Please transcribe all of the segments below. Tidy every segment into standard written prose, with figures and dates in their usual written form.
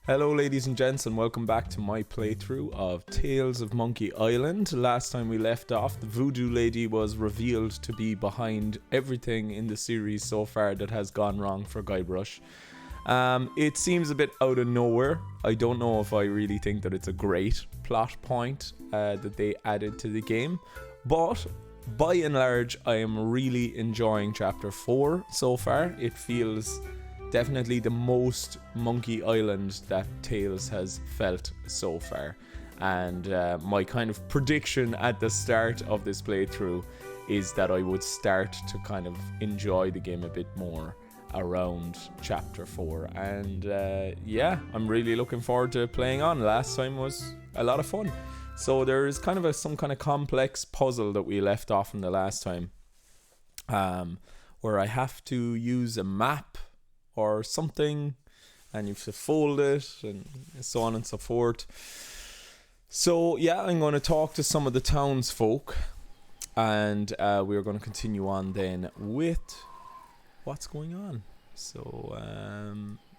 Hello ladies and gents, and welcome back to my playthrough of Tales of Monkey Island. Last time we left off, the voodoo lady was revealed to be behind everything in the series so far that has gone wrong for Guybrush. It seems a bit out of nowhere. I don't know if I really think that it's a great plot point that they added to the game, but by and large I am really enjoying chapter 4 so far. It feels definitely the most Monkey Island that Tales has felt so far, and my kind of prediction at the start of this playthrough is that I would start to kind of enjoy the game a bit more around chapter 4, and yeah, I'm really looking forward to playing on. Last time was a lot of fun. So there is kind of some kind of complex puzzle that we left off from the last time, where I have to use a map or something, and you have to fold it and so on and so forth. So yeah, I'm going to talk to some of the townsfolk, and we're going to continue on then with what's going on. So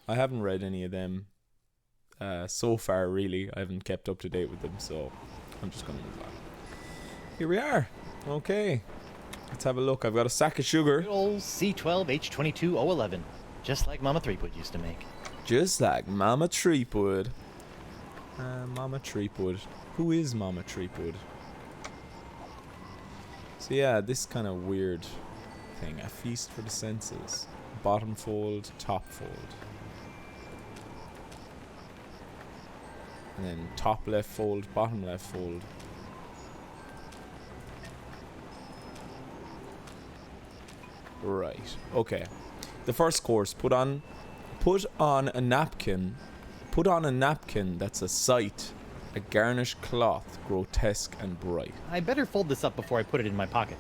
I haven't read any of them so far, really. I haven't kept up to date with them, so I'm just going to move on. Here we are. Okay, let's have a look. I've got a sack of sugar. Good old C12H22011. Just like Mama Threepwood used to make. Just like Mama Threepwood. Mama Threepwood. Who is Mama Threepwood? So yeah, this kind of weird thing. A feast for the senses. Bottom fold, top fold. And then top left fold, bottom left fold. Right, okay. The first course, put on a napkin that's a sight, a garnished cloth, grotesque and bright. I better fold this up before I put it in my pocket.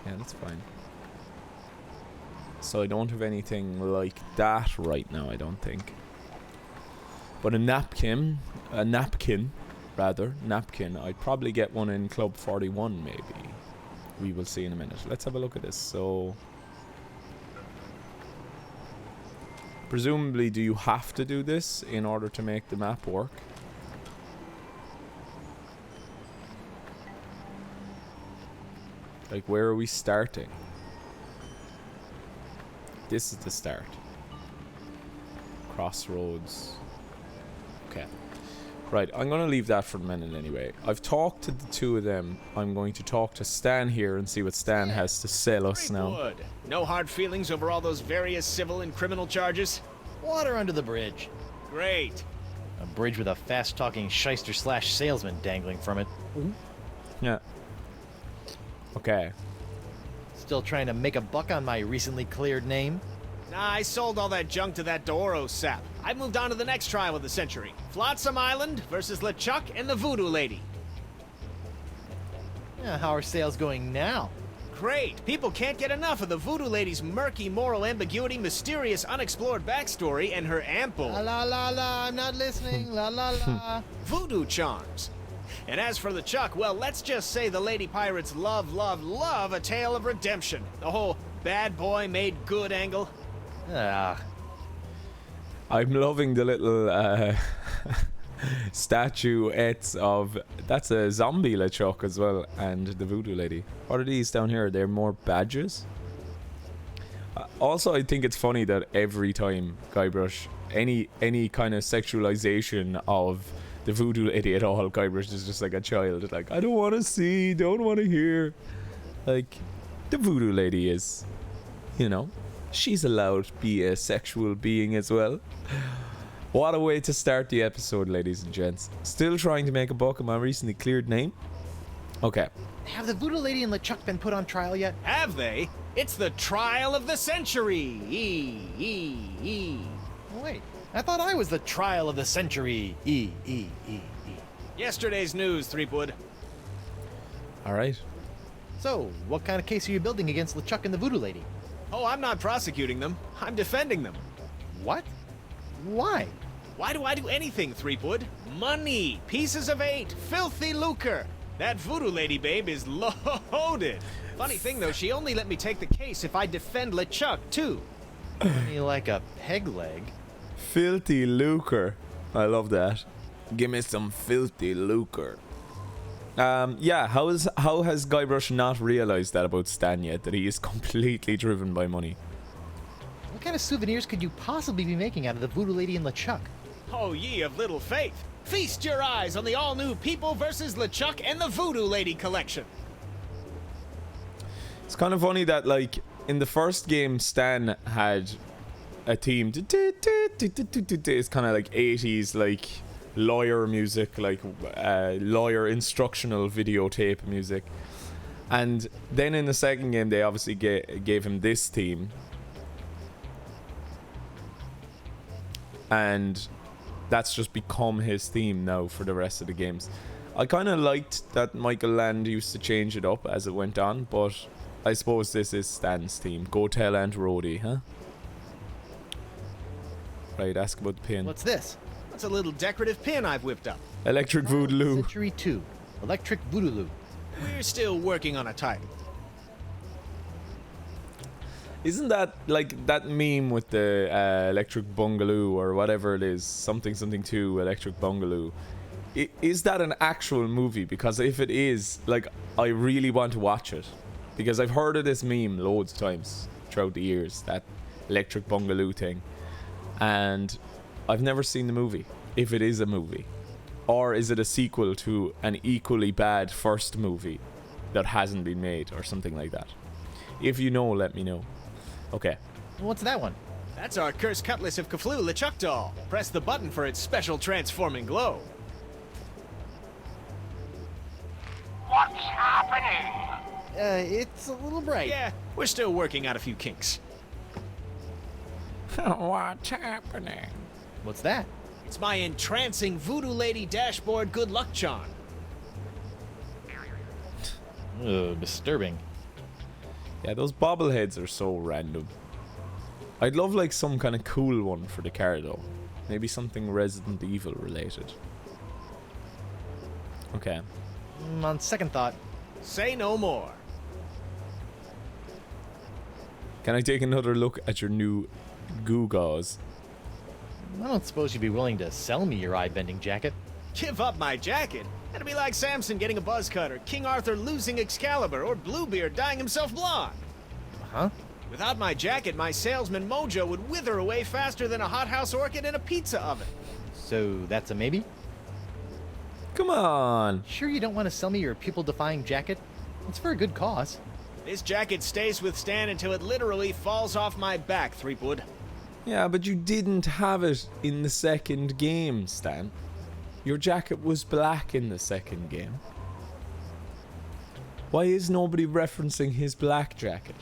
Yeah, that's fine. So I don't have anything like that right now, I don't think. But a napkin, I'd probably get one in Club 41 maybe. We will see in a minute. Let's have a look at this. So presumably, do you have to do this in order to make the map work? Like, where are we starting? This is the start. Crossroads. Okay. Right, I'm going to leave that for a minute anyway. I've talked to the two of them. I'm going to talk to Stan here and see what Stan has to sell us now. No hard feelings over all those various civil and criminal charges? Water under the bridge. Great. A bridge with a fast-talking shyster/salesman dangling from it. Yeah. Okay. Still trying to make a buck on my recently cleared name? Nah, I sold all that junk to that Doro sap. I moved on to the next trial of the century. Flotsam Island versus LeChuck and the Voodoo Lady. Yeah, how are sales going now? Great! People can't get enough of the Voodoo Lady's murky moral ambiguity, mysterious unexplored backstory, and her ample... La la la la, I'm not listening, la la la. voodoo charms. And as for LeChuck, well, let's just say the Lady Pirates love a tale of redemption. The whole bad boy made good angle. Ah. I'm loving the little statuettes of... That's a zombie LeChuck as well, and the voodoo lady. What are these down here? They're more badges? Also, I think it's funny that every time Guybrush, any kind of sexualization of the voodoo lady at all, Guybrush is just like a child. It's like, I don't want to see, don't want to hear. Like, the voodoo lady is, you know, she's allowed to be a sexual being as well. What a way to start the episode, ladies and gents. Still trying to make a buck on my recently cleared name. Okay. Have the Voodoo Lady and LeChuck been put on trial yet? Have they? It's the trial of the century. Wait, I thought I was the trial of the century. Yesterday's news, Threepwood. Alright. So, what kind of case are you building against LeChuck and the Voodoo Lady? Oh, I'm not prosecuting them. I'm defending them. What? Why? Why do I do anything, Threepwood? Money, pieces of 8, filthy lucre. That Voodoo Lady babe is loaded. Funny thing though, she only let me take the case if I defend LeChuck too. You like a peg leg? Filthy lucre. I love that. Give me some filthy lucre. Yeah, how has Guybrush not realized that about Stan yet? That he is completely driven by money. What kind of souvenirs could you possibly be making out of the Voodoo Lady and LeChuck? Oh, ye of little faith. Feast your eyes on the all-new People vs. LeChuck and the Voodoo Lady collection. It's kind of funny that, like, in the first game, Stan had a theme. It's kind of like 80s, like, lawyer music, like lawyer instructional videotape music. And then in the second game, they obviously gave him this theme. And that's just become his theme now for the rest of the games. I kind of liked that Michael Land used to change it up as it went on, but I suppose this is Stan's theme. Go tell Aunt Rhodey, huh? Right, ask about the pin. What's this? That's a little decorative pin I've whipped up. Electric Voodoo. Century 2. Electric Voodoo. We're still working on a title. Isn't that like that meme with the Electric Bungalow or whatever it is? Something 2 Electric Bungalow. Is that an actual movie? Because if it is, like, I really want to watch it. Because I've heard of this meme loads of times throughout the years, that Electric Bungalow thing. And I've never seen the movie, if it is a movie. Or is it a sequel to an equally bad first movie that hasn't been made or something like that? If you know, let me know. Okay. What's that one? That's our Cursed Cutlass of Cthulhu LeChuck doll. Press the button for its special transforming glow. What's happening? It's a little bright. Yeah, we're still working out a few kinks. What's happening? What's that? It's my entrancing Voodoo Lady dashboard good luck charm. Disturbing. Yeah, those bobbleheads are so random. I'd love like some kind of cool one for the car though. Maybe something Resident Evil related. Okay. On second thought. Say no more. Can I take another look at your new goo gauze? I don't suppose you'd be willing to sell me your eye-bending jacket. Give up my jacket? That'd be like Samson getting a buzz cut, or King Arthur losing Excalibur, or Bluebeard dyeing himself blonde. Huh? Without my jacket, my salesman mojo would wither away faster than a hothouse orchid in a pizza oven. So that's a maybe? Come on! Sure you don't want to sell me your pupil-defying jacket? It's for a good cause. This jacket stays with Stan until it literally falls off my back, Threepwood. Yeah, but you didn't have it in the second game, Stan. Your jacket was black in the second game. Why is nobody referencing his black jacket?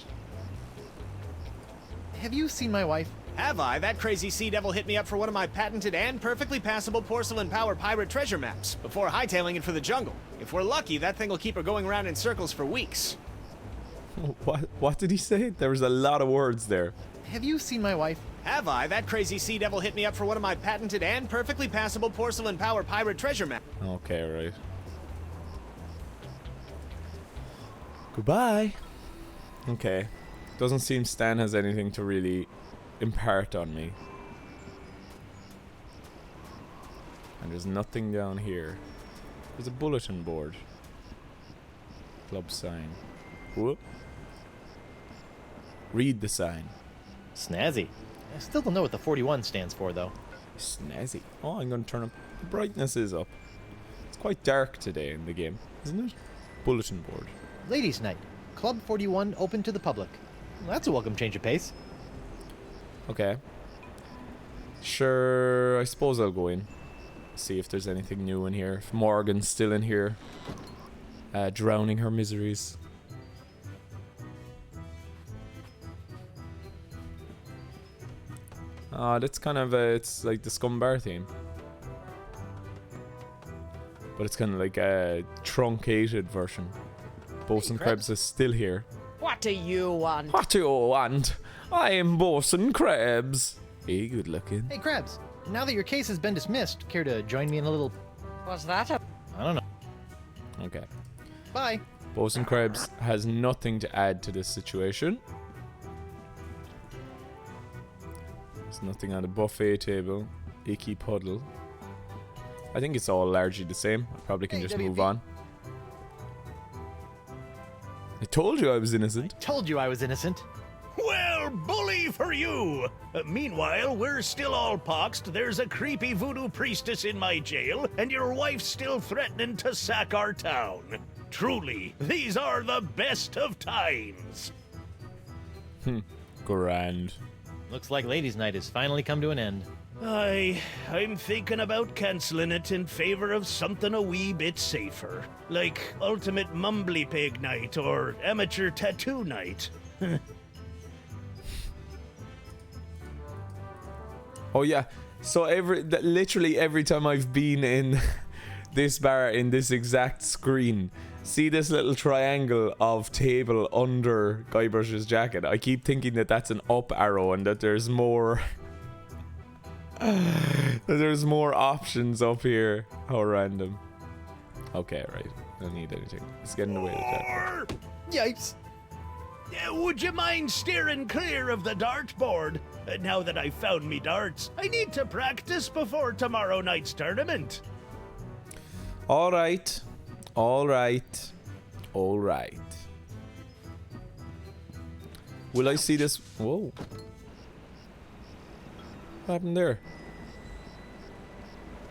Have you seen my wife? Have I? That crazy sea devil hit me up for one of my patented and perfectly passable porcelain power pirate treasure maps before hightailing it for the jungle. If we're lucky, that thing will keep her going around in circles for weeks. What did he say? There was a lot of words there. Have you seen my wife? Have I? That crazy sea devil hit me up for one of my patented and perfectly passable porcelain power pirate treasure maps. Okay, right. Goodbye. Okay. Doesn't seem Stan has anything to really impart on me. And there's nothing down here. There's a bulletin board. Club sign. Whoop. Read the sign. Snazzy. I still don't know what the 41 stands for, though. Snazzy. Oh, I'm going to turn up. The brightness is up. It's quite dark today in the game, isn't it? Bulletin board. Ladies' Night. Club 41 open to the public. Well, that's a welcome change of pace. Okay. Sure, I suppose I'll go in. See if there's anything new in here. If Morgan's still in here. Drowning her miseries. That's kind of it's like the Scumbar theme. But it's kind of like a truncated version. Bosun Krebs is still here. What do you want? What do you want? I am Bosun Krebs. Hey, good looking. Hey, Krabs. Now that your case has been dismissed, care to join me in a little... Was that a... I don't know. Okay. Bye. Bosun Krebs has nothing to add to this situation. There's nothing on the buffet table. Icky puddle. I think it's all largely the same. I probably can just move on. I told you I was innocent. Told you I was innocent. Well, bully for you! Meanwhile, we're still all poxed. There's a creepy voodoo priestess in my jail, and your wife's still threatening to sack our town. Truly, these are the best of times. Grand. Looks like ladies' night has finally come to an end. I'm thinking about cancelling it in favor of something a wee bit safer. Like Ultimate Mumbly Pig Night or Amateur Tattoo Night. Oh yeah, so literally every time I've been in this bar in this exact screen, see this little triangle of table under Guybrush's jacket, I keep thinking that that's an up arrow and that there's more there's more options up here. How random. Okay, right, I don't need anything. Let's get in the way of that. Yikes. Would you mind steering clear of the dartboard? Now that I've found me darts, I need to practice before tomorrow night's tournament. Alright. Alright. Alright. Will I see this? Whoa. What happened there?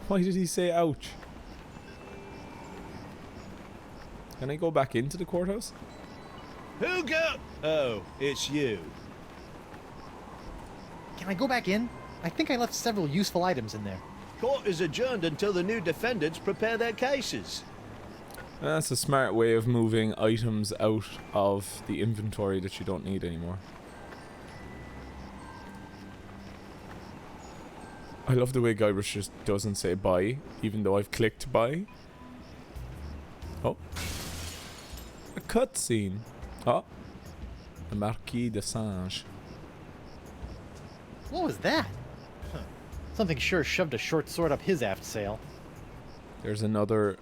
Why did he say ouch? Can I go back into the courthouse? Who go? Oh, it's you. Can I go back in? I think I left several useful items in there. Court is adjourned until the new defendants prepare their cases. That's a smart way of moving items out of the inventory that you don't need anymore. I love the way Guybrush just doesn't say bye, even though I've clicked buy. Oh. A cutscene. Oh. The Marquis de Sange. What was that? Huh. Something sure shoved a short sword up his aft sail. There's another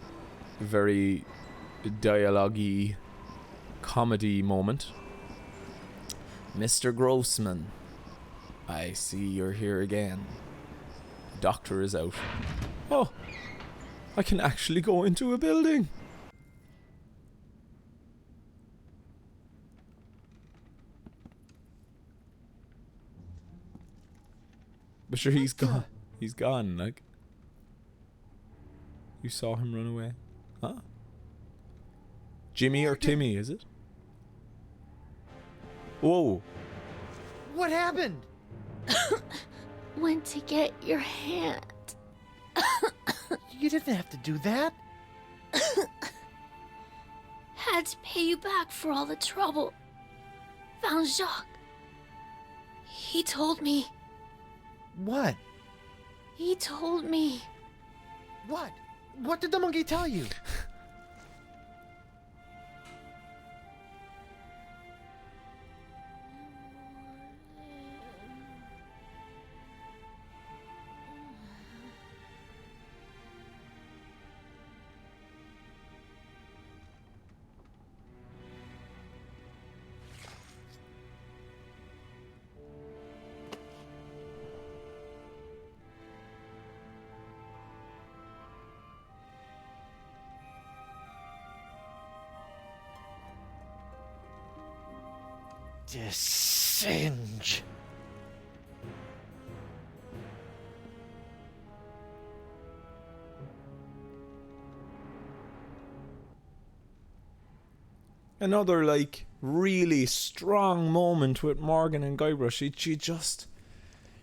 very dialogue-y comedy moment. Mr. Grossman, I see you're here again. The doctor is out. Oh, I can actually go into a building. But sure, he's gone. He's gone, like. You saw him run away. Huh? Jimmy or Timmy, is it? Whoa. What happened? Went to get your hand. You didn't have to do that. Had to pay you back for all the trouble. Found Jacques. He told me. What? He told me. What? What did the monkey tell you? Singe. Another, like, really strong moment with Morgan and Guybrush.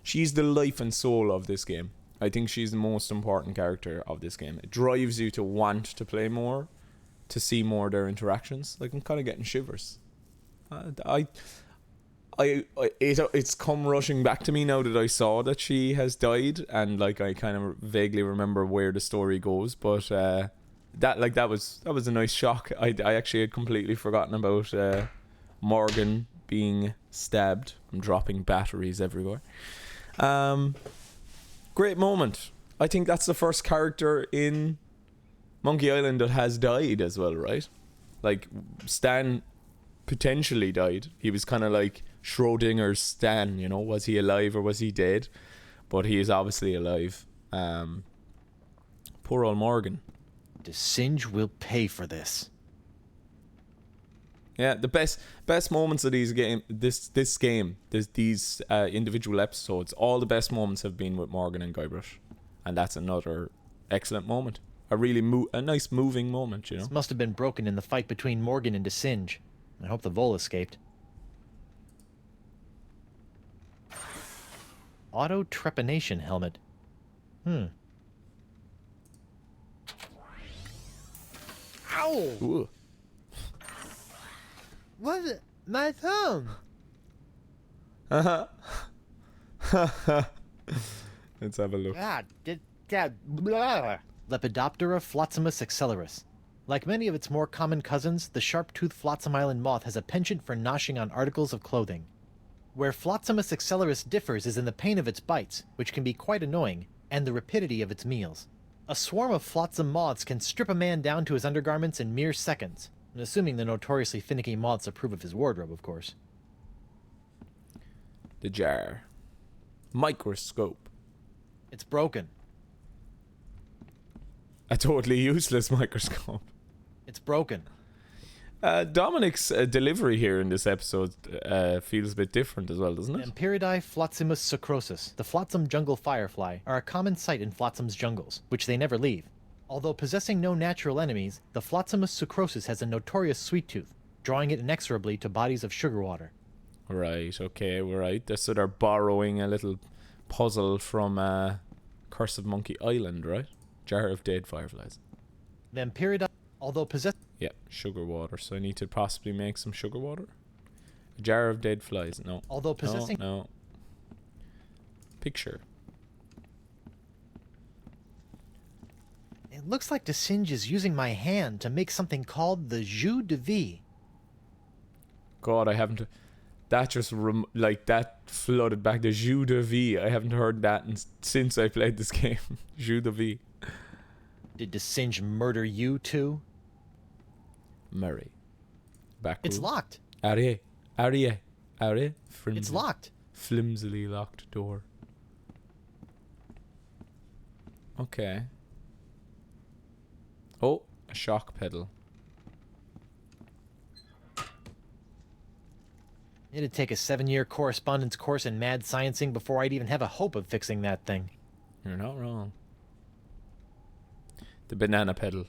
She's the life and soul of this game. I think she's the most important character of this game. It drives you to want to play more, to see more of their interactions. Like, I'm kind of getting shivers. It's come rushing back to me now that I saw that she has died, and like I kind of vaguely remember where the story goes, but that was a nice shock. I actually had completely forgotten about Morgan being stabbed. I'm dropping batteries everywhere. Great moment. I think that's the first character in Monkey Island that has died as well, right? Like, Stan potentially died. He was kind of like Schrodinger's Stan, you know, was he alive or was he dead? But he is obviously alive. Poor old Morgan. Singe will pay for this. Yeah, the best moments of these individual episodes, all the best moments have been with Morgan and Guybrush, and that's another excellent moment. A really a nice moving moment, you know. This must have been broken in the fight between Morgan and Singe. I hope the vole escaped. Auto trepanation helmet. Ow! Ooh. What? My thumb. Let's have a look. God, Lepidoptera flotzimus accelerus. Like many of its more common cousins, the sharp-toothed Flotsam Island moth has a penchant for noshing on articles of clothing. Where Flotzimus accelerus differs is in the pain of its bites, which can be quite annoying, and the rapidity of its meals. A swarm of flotsam moths can strip a man down to his undergarments in mere seconds, assuming the notoriously finicky moths approve of his wardrobe, of course. The jar. Microscope. It's broken. A totally useless microscope. It's broken. Dominic's delivery here in this episode feels a bit different as well, doesn't it? Empiridae flotzimus sucrosus, the flotsam jungle firefly, are a common sight in Flotsam's jungles, which they never leave. Although possessing no natural enemies, the Flotzimus sucrosus has a notorious sweet tooth, drawing it inexorably to bodies of sugar water. Right, okay, we're right. So they're borrowing a little puzzle from Curse of Monkey Island, right? Jar of Dead Fireflies. The Empiridae, although possessing... Yeah, sugar water. So I need to possibly make some sugar water? A jar of dead flies. No. Although possessing... No. Picture. It looks like Singe is using my hand to make something called the jus de vie. God, I haven't... That just, that flooded back. The jus de vie. I haven't heard that since I played this game. Jus de vie. Did Singe murder you too? Murray. Back. It's locked. Arrie. It's locked. Flimsily locked door. Okay. Oh, a shock pedal. It'd take a 7-year correspondence course in mad sciencing before I'd even have a hope of fixing that thing. You're not wrong. The banana pedal.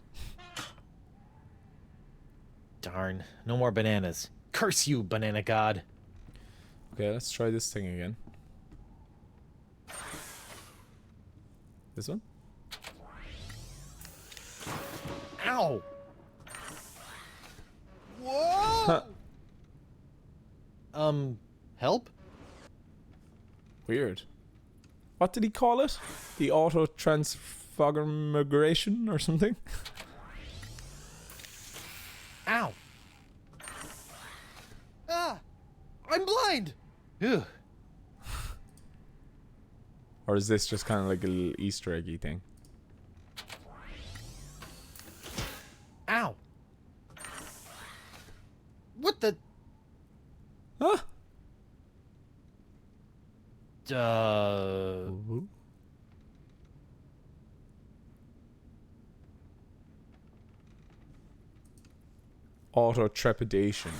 Darn, no more bananas. Curse you, banana god. Okay, let's try this thing again. This one? Ow! Whoa! Help? Weird. What did he call it? The auto transformation or something? Ow! Ah! I'm blind! Ugh. Or is this just kind of like a little Easter eggy thing? Ow! What the... Huh? Auto trepidation.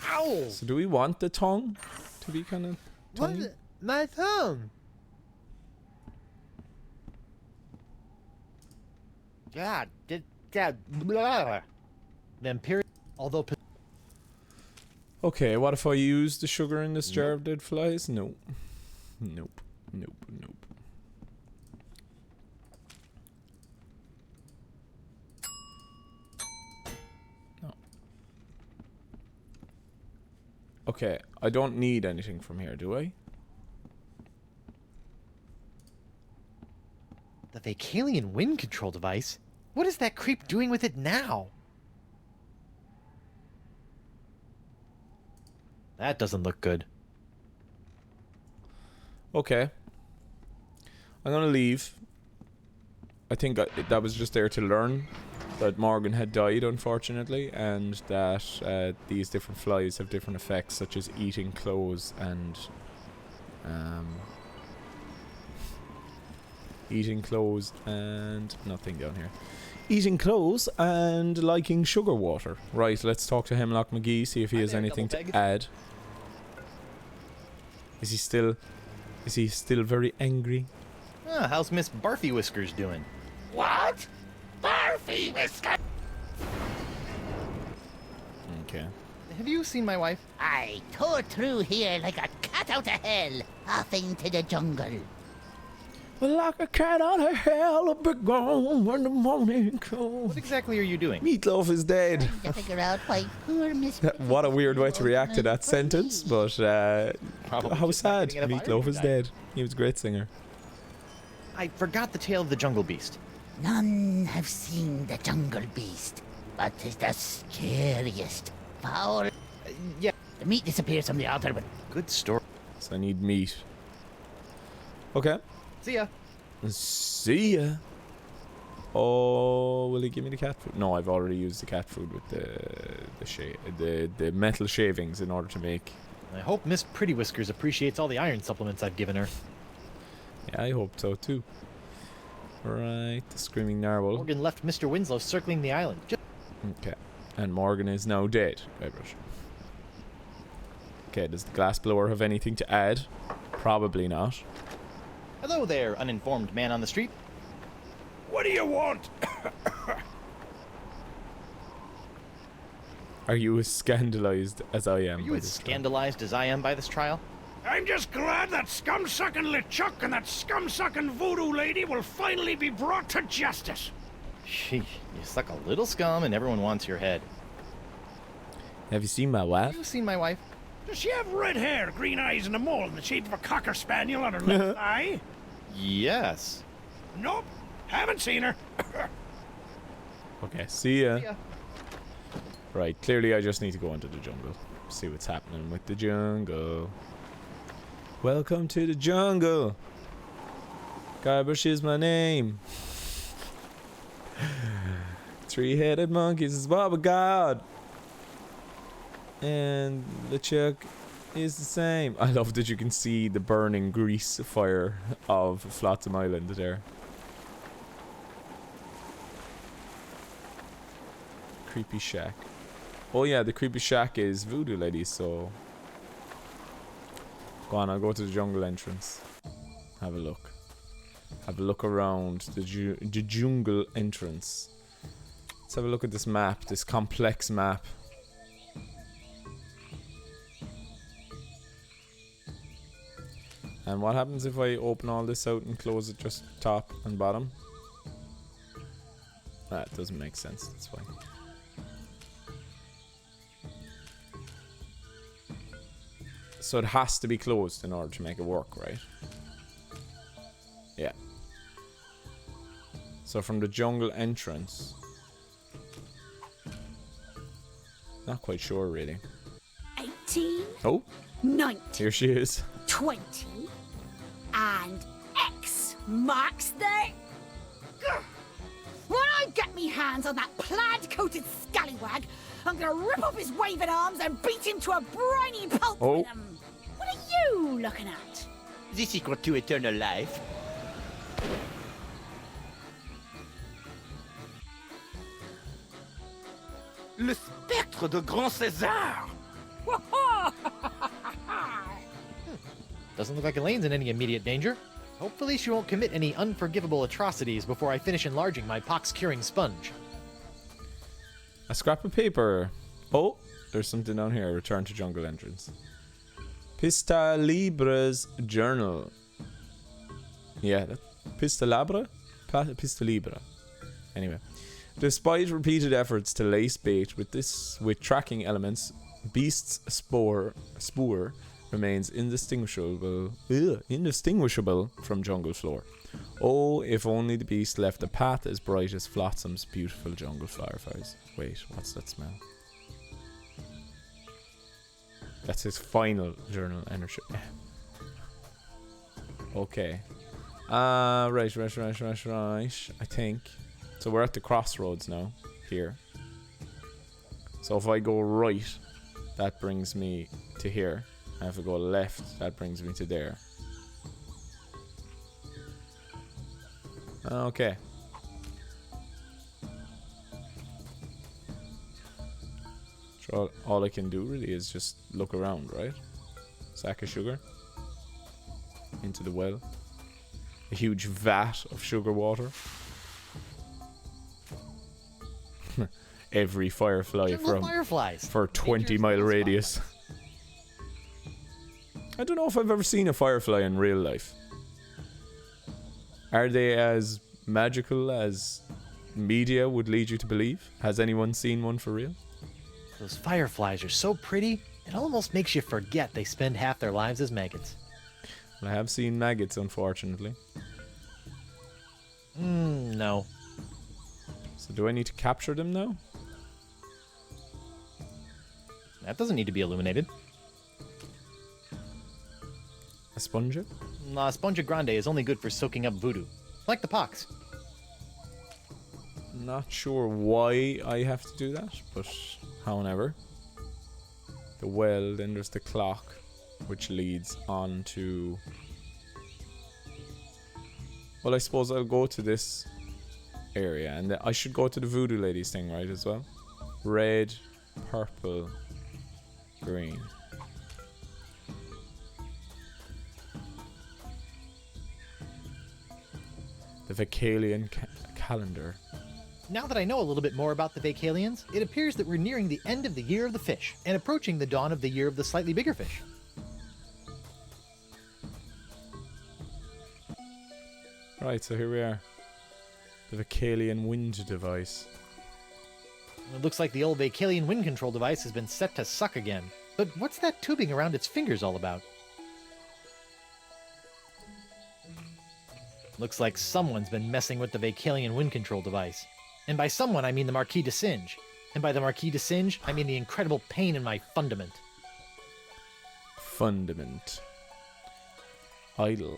Ow! So do we want the tongue to be kind of tongue? What? My thumb. God, blah. Then period. Although Okay, what if I use the sugar in this jar of dead flies? No. Nope. No. Okay, I don't need anything from here, do I? the Vacalian wind control device? What is that creep doing with it now? That doesn't look good. Okay. I'm gonna leave. I think that was just there to learn that Morgan had died, unfortunately, and that these different flies have different effects, such as eating clothes and Eating clothes and nothing down here. Eating clothes and liking sugar water. Right, let's talk to Hemlock McGee, see if he has anything to add. Is he still very angry? Ah, how's Miss Barfy Whiskers doing? What? Barfy Whisker? Okay. Have you seen my wife? I tore through here like a cat out of hell, off into the jungle. Well, like a cat out of hell, a big groan when the morning comes. What exactly are you doing? Meatloaf is dead. To figure out why poor Miss... What a weird way to react to that sentence, but Probably how just sad. not getting enough Meatloaf iron is diet. dead. He was a great singer. I forgot the tale of the jungle beast. None have seen the jungle beast, but it's the scariest, foul... Yeah, The meat disappears from the altar, but good story. So I need meat. Okay. See ya. See ya. Oh, will he give me the cat food? No, I've already used the cat food with the metal shavings in order to make. I hope Miss Pretty Whiskers appreciates all the iron supplements I've given her. Yeah, I hope so too. Right, the screaming narwhal. Morgan left Mr. Winslow circling the island. Okay, and Morgan is now dead. Guybrush. Okay, does the glassblower have anything to add? Probably not. Hello there, uninformed man on the street. What do you want? Are you as scandalized as I am? Are you by as this time? scandalized as I am by this trial? I'm just glad that scum-sucking LeChuck and that scum-sucking voodoo lady will finally be brought to justice. Sheesh, you suck a little scum and everyone wants your head. Have you seen my wife? Have you seen my wife? Does she have red hair, green eyes, and a mole in the shape of a cocker spaniel on her left eye? Yes. Nope, haven't seen her. Okay, see ya. See ya. Right, clearly I just need to go into the jungle. See what's happening with the jungle. Welcome to the jungle. Guybrush is my name. Three-headed monkeys is what we got. And LeChuck is the same. I love that you can see the burning grease fire of Flotsam Island there. Creepy shack. Oh yeah, the creepy shack is Voodoo Lady, so... Go on, I'll go to the jungle entrance. Have a look. Have a look around the jungle entrance. Let's have a look at this map, this complex map. And what happens if I open all this out and close it just top and bottom? That doesn't make sense, that's fine. So it has to be closed in order to make it work, right? Yeah. So from the jungle entrance... Not quite sure, really. 18, Oh, 19, here she is. 20, and X marks the... Grr. When I get me hands on that plaid-coated scallywag, I'm gonna rip off his waving arms and beat him to a briny pulp Oh. with them. What are you looking at? The secret to eternal life. Le spectre de Grand César! Doesn't look like Elaine's in any immediate danger. Hopefully she won't commit any unforgivable atrocities before I finish enlarging my pox-curing sponge. A scrap of paper. Oh, there's something down here. Return to jungle entrance. Pista Libra's journal. Yeah, Pista Labra? Pista Libra. Anyway. Despite repeated efforts to lace bait with tracking elements, Beast's spoor remains indistinguishable from jungle floor. Oh, if only the beast left a path as bright as Flotsam's beautiful jungle fireflies. Wait, what's that smell? That's his final journal energy. Okay. Right. I think. So we're at the crossroads now, here. So if I go right, that brings me to here. And if I go left, that brings me to there. Okay. So all I can do really is just look around, right? Sack of sugar. Into the well. A huge vat of sugar water. Every firefly Jungle fireflies. for a 20-mile radius. I don't know if I've ever seen a firefly in real life. Are they as magical as media would lead you to believe? Has anyone seen one for real? Those fireflies are so pretty, it almost makes you forget they spend half their lives as maggots. I have seen maggots, unfortunately. No. So do I need to capture them now? That doesn't need to be illuminated. A sponge? La Sponja Grande is only good for soaking up voodoo. Like the pox. Not sure why I have to do that, but however. The well, then there's the clock, which leads on to... Well, I suppose I'll go to this area, and I should go to the voodoo ladies thing, right, as well? Red, purple, green. The Vacalian calendar. Now that I know a little bit more about the Vacalians, it appears that we're nearing the end of the Year of the Fish, and approaching the dawn of the Year of the Slightly Bigger Fish. Right, so here we are. The Vacalian wind device. It looks like the old Vacalian wind control device has been set to suck again. But what's that tubing around its fingers all about? Looks like someone's been messing with the Vacalian wind control device. And by someone, I mean the Marquis de Singe. And by the Marquis de Singe, I mean the incredible pain in my fundament. Fundament. Idol.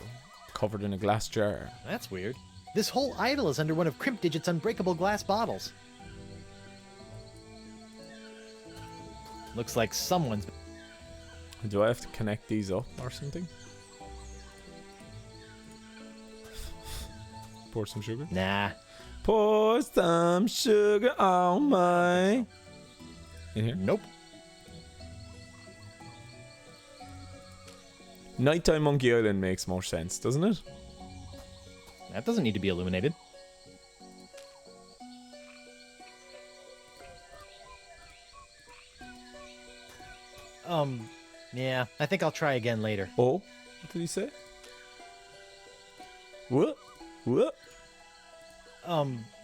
Covered in a glass jar. That's weird. This whole idol is under one of Crimp Digit's unbreakable glass bottles. Looks like someone's... Do I have to connect these up or something? Pour some sugar? Nah. Pour some sugar on my... In here? Nope. Nighttime Monkey Island makes more sense, doesn't it? That doesn't need to be illuminated. Yeah, I think I'll try again later. Oh? What did he say? What? What?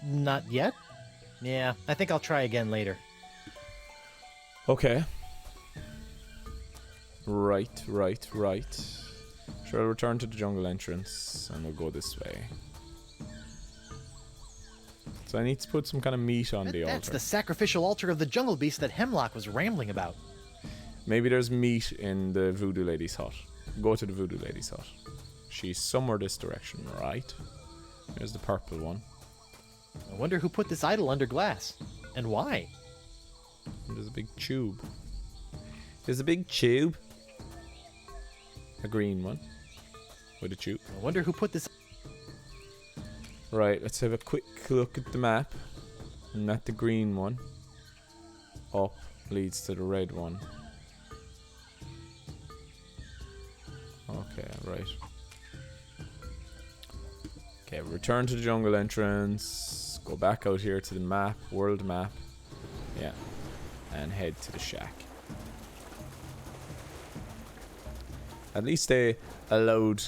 Not yet? Yeah, I think I'll try again later. Okay. Right. Sure, I'll return to the jungle entrance and we'll go this way. So I need to put some kind of meat on the That's altar. the sacrificial altar of the jungle beast that Hemlock was rambling about. Maybe there's meat in the voodoo lady's hut. Go to the voodoo lady's hut. She's somewhere this direction, right? There's the purple one. I wonder who put this idol under glass. And why? And there's a big tube. There's a big tube. A green one. With a tube. I wonder who put this... Right, let's have a quick look at the map. And not the green one. Up leads to the red one. Okay, right. Okay, return to the jungle entrance. Go back out here to the map, world map. Yeah. And head to the shack. At least they allowed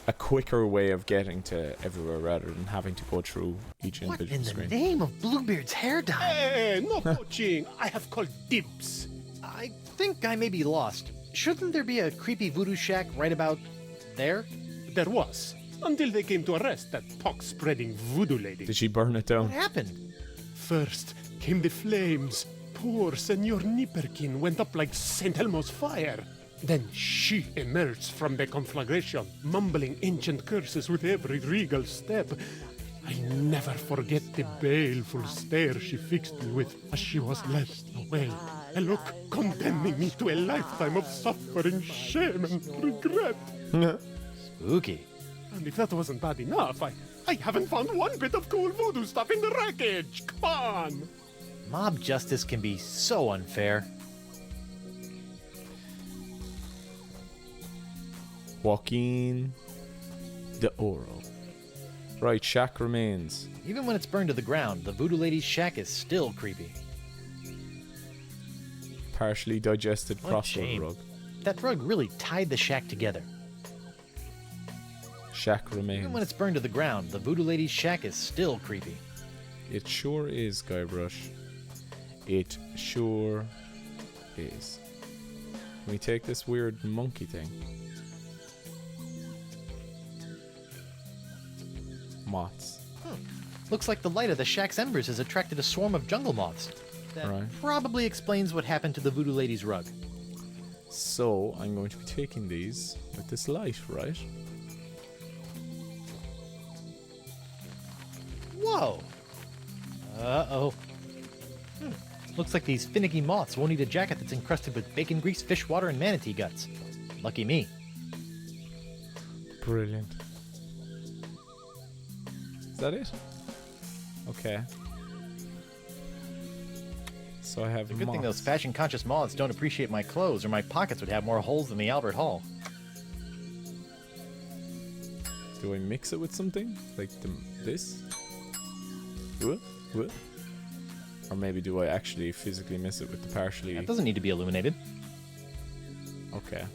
a quicker way of getting to everywhere rather than having to go through each What individual in the screen. name of Bluebeard's hair dye? Hey, no poaching. I have called dibs. I think I may be lost. Shouldn't there be a creepy voodoo shack right about there? There was, until they came to arrest that pox-spreading voodoo lady. Did she burn it down? What happened? First came the flames. Poor Senor Nipperkin went up like St. Elmo's fire. Then she emerged from the conflagration, mumbling ancient curses with every regal step. I never forget the baleful stare she fixed me with as she was led away. A look condemning me to a lifetime of suffering, shame, and regret. Spooky. And if that wasn't bad enough, I haven't found one bit of cool voodoo stuff in the wreckage. Come on. Mob justice can be so unfair. Joaquin de Oro. Right, shack remains. Even when it's burned to the ground, the voodoo lady's shack is still creepy. Partially digested What a crossroad shame. rug. That rug really tied the shack together. Shack remains. Even when it's burned to the ground, the voodoo lady's shack is still creepy. It sure is, Guybrush. It sure is. Can we take this weird monkey thing? Moths. Looks like the light of the shack's embers has attracted a swarm of jungle moths. That Right. probably explains what happened to the voodoo lady's rug. So, I'm going to be taking these with this light, right? Whoa! Uh-oh. Looks like these finicky moths won't eat a jacket that's encrusted with bacon grease, fish water, and manatee guts. Lucky me. Brilliant. Is that it? Okay. So I have Good thing those moths. fashion-conscious moths don't appreciate my clothes, or my pockets would have more holes than the Albert Hall. Do I mix it with something? Like this? What? What? Or maybe do I actually physically miss it with the partially... That doesn't need to be illuminated. Okay.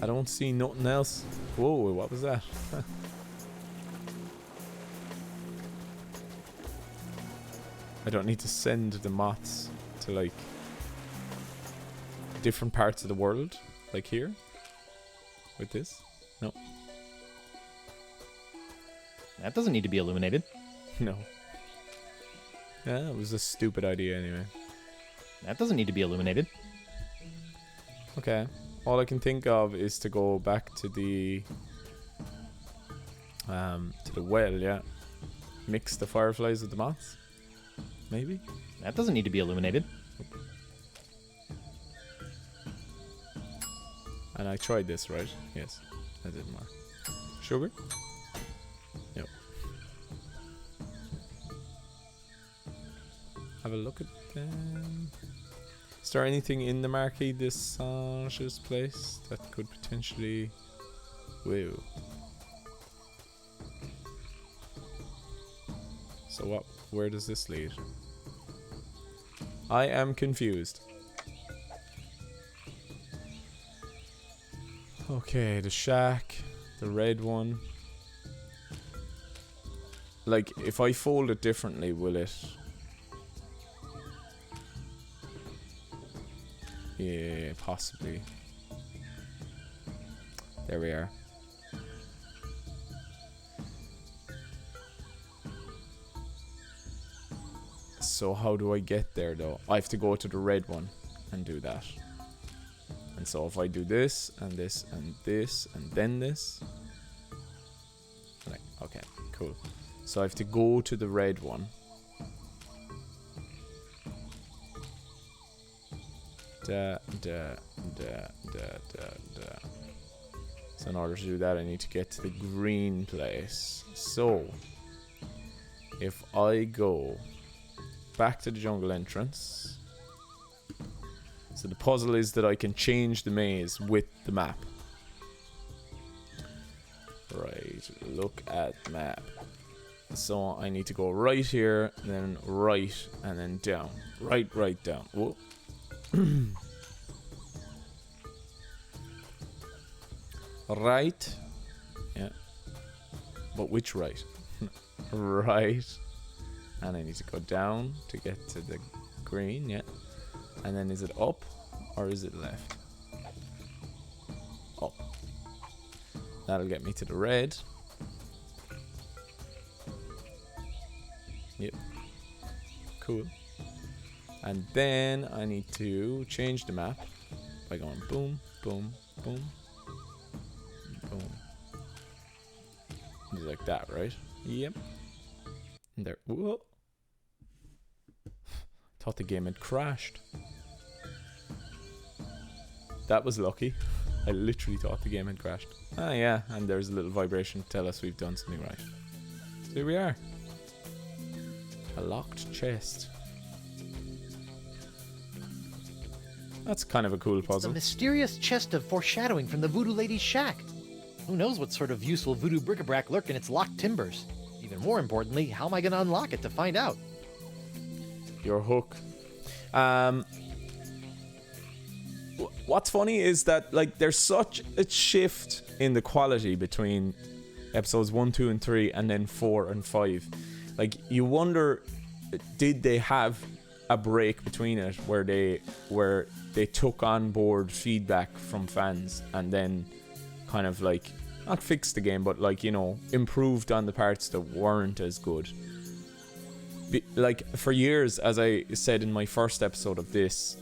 I don't see nothing else. Whoa, what was that? I don't need to send the moths to, like, different parts of the world, like here, with this. No. That doesn't need to be illuminated. No. Yeah, it was a stupid idea anyway. That doesn't need to be illuminated. Okay. All I can think of is to go back to the well, yeah. Mix the fireflies with the moths. Maybe? That doesn't need to be illuminated. And I tried this, right? Yes. That didn't work. Sugar? Yep. Have a look at them. Is there anything in the Marquis de Sange's place that could potentially... Whoa. So what? Where does this lead? I am confused. Okay, the shack, the red one. Like, if I fold it differently, will it... Yeah, possibly. There we are. So how do I get there though? I have to go to the red one and do that. And so if I do this and this and this and then this. Like, okay, cool. So I have to go to the red one. Da, da, da, da, da, da. So in order to do that, I need to get to the green place. So if I go back to the jungle entrance. So the puzzle is that I can change the maze with the map. Right, look at the map. So I need to go right here, then right, and then down. Right, right, down. Whoa. Right. Yeah. But which right? Right. And I need to go down to get to the green, yeah. And then is it up or is it left? Up. That'll get me to the red. Yep. Cool. And then I need to change the map by going boom, boom, boom, boom. Just like that, right? Yep. And there. Whoa. Thought the game had crashed. That was lucky. I literally thought the game had crashed. Ah, yeah, and there's a little vibration to tell us we've done something right. So here we are. A locked chest. That's kind of a cool It's puzzle. the mysterious chest of foreshadowing from the Voodoo Lady's shack. Who knows what sort of useful voodoo bric-a-brac lurk in its locked timbers? Even more importantly, how am I going to unlock it to find out? Your hook. What's funny is that like there's such a shift in the quality between episodes 1, 2, and 3, and then 4 and 5. Like you wonder, did they have a break between it where they took on board feedback from fans and then kind of like not fixed the game, but like, you know, improved on the parts that weren't as good. Like for years, as I said in my first episode of this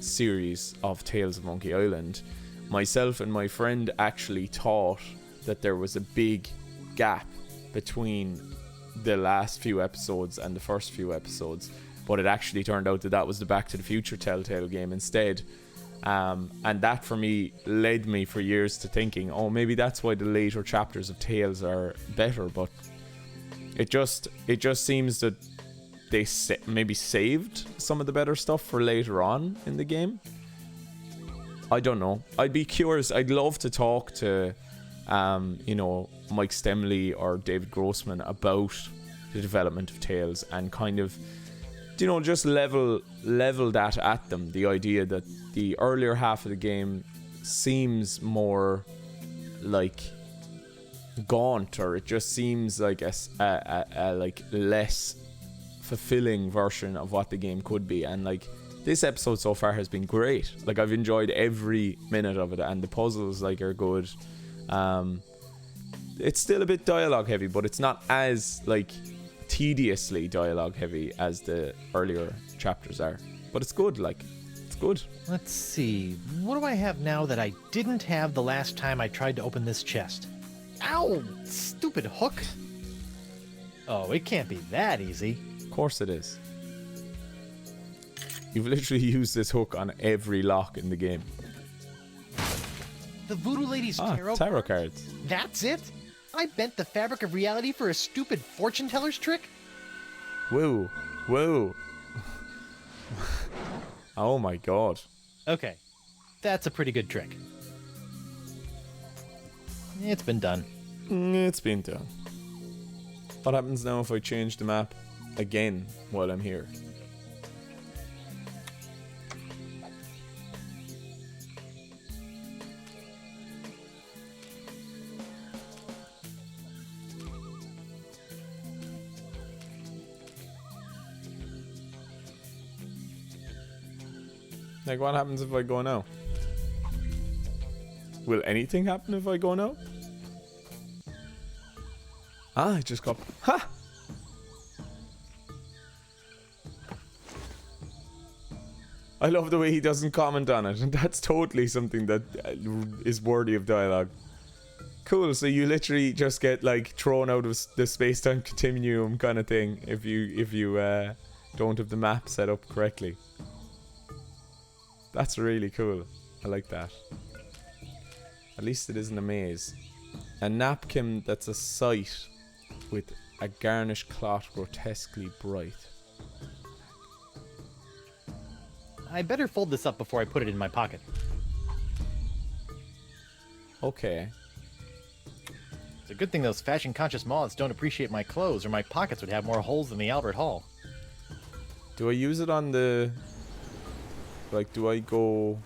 series of Tales of Monkey Island, myself and my friend actually thought that there was a big gap between the last few episodes and the first few episodes, but it actually turned out that that was the Back to the Future Telltale game instead. And that for me led me for years to thinking, oh, maybe that's why the later chapters of Tales are better, but it just seems that they maybe saved some of the better stuff for later on in the game. I don't know. I'd be curious. I'd love to talk to you know, Mike Stemley or David Grossman about the development of Tales and kind of, you know, just level that at them. The idea that the earlier half of the game seems more like gaunt, or it just seems like a like less fulfilling version of what the game could be. And like this episode so far has been great. Like I've enjoyed every minute of it, and the puzzles like are good. It's still a bit dialogue heavy, but it's not as like tediously dialogue heavy as the earlier chapters are. But it's good, like it's good. Let's see, what do I have now that I didn't have the last time I tried to open this chest? Ow! Stupid hook! Oh, it can't be that easy. Of course it is. You've literally used this hook on every lock in the game. The Voodoo Lady's tarot cards. That's it? I bent the fabric of reality for a stupid fortune teller's trick? Whoa. Oh my god. Okay, that's a pretty good trick. It's been done. It's been done. What happens now if I change the map again while I'm here? Like, what happens if I go now? Will anything happen if I go now? Ah, I just got... Ha! I love the way he doesn't comment on it, and that's totally something that is worthy of dialogue. Cool, so you literally just get like thrown out of the space-time continuum kind of thing if you don't have the map set up correctly. That's really cool. I like that. At least it isn't a maze. A napkin that's a sight with a garnished cloth grotesquely bright. I better fold this up before I put it in my pocket. Okay. It's a good thing those fashion-conscious moths don't appreciate my clothes, or my pockets would have more holes than the Albert Hall. Do I use it on the... Like, do I go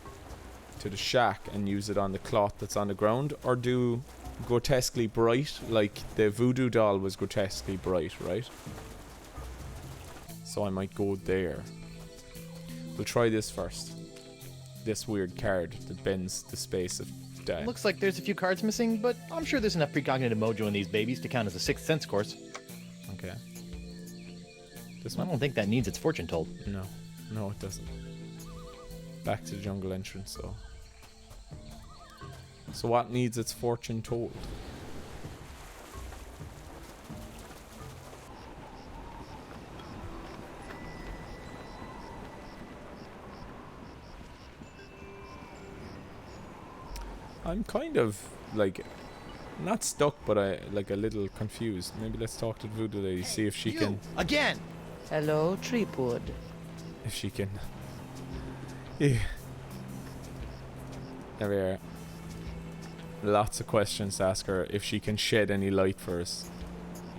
to the shack and use it on the cloth that's on the ground? Or do grotesquely bright, like the voodoo doll was grotesquely bright, right? So I might go there. We'll try this first. This weird card that bends the space of time. Looks like there's a few cards missing, but I'm sure there's enough precognitive mojo in these babies to count as a Sixth Sense course. Okay. This I one? don't think that needs its fortune told. No, it doesn't. Back to the jungle entrance, though. So what needs its fortune told? I'm kind of like not stuck, but I like a little confused. Maybe let's talk to the voodoo lady, see if she can. Again! Hello, Treepwood. If she can. Yeah. There we are. Lots of questions to ask her if she can shed any light for us.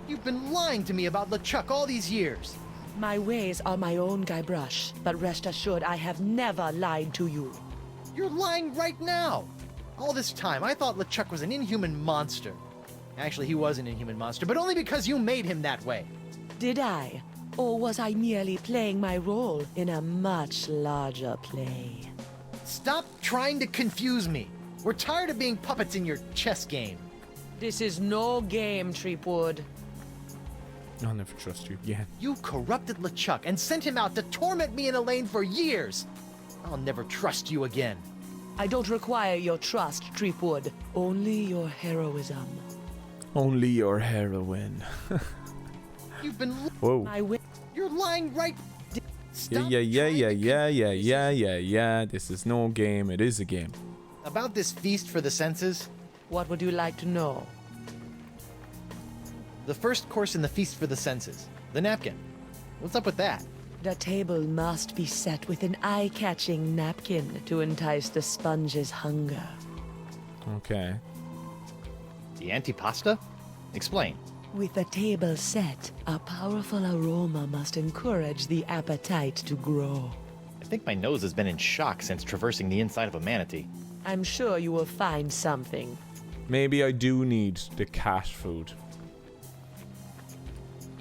You've been lying to me about LeChuck all these years. My ways are my own, Guybrush, but rest assured I have never lied to you. You're lying right now. All this time, I thought LeChuck was an inhuman monster. Actually, he was an inhuman monster, but only because you made him that way. Did I? Or was I merely playing my role in a much larger play? Stop trying to confuse me. We're tired of being puppets in your chess game. This is no game, Treepwood. I'll never trust you again. You corrupted LeChuck and sent him out to torment me and Elaine for years. I'll never trust you again. I don't require your trust, Treepwood. Only your heroism. Only your heroine. You've been... Whoa. My way. You're lying right... Stop Yeah. This is no game. It is a game. About this feast for the senses, What would you like to know? the first course in the feast for the senses, the napkin. What's up with that? The table must be set with an eye-catching napkin to entice the sponge's hunger. Okay. The antipasta? Explain. With the table set, a powerful aroma must encourage the appetite to grow. I think my nose has been in shock since traversing the inside of a manatee. I'm sure you will find something. Maybe I do need the cat food.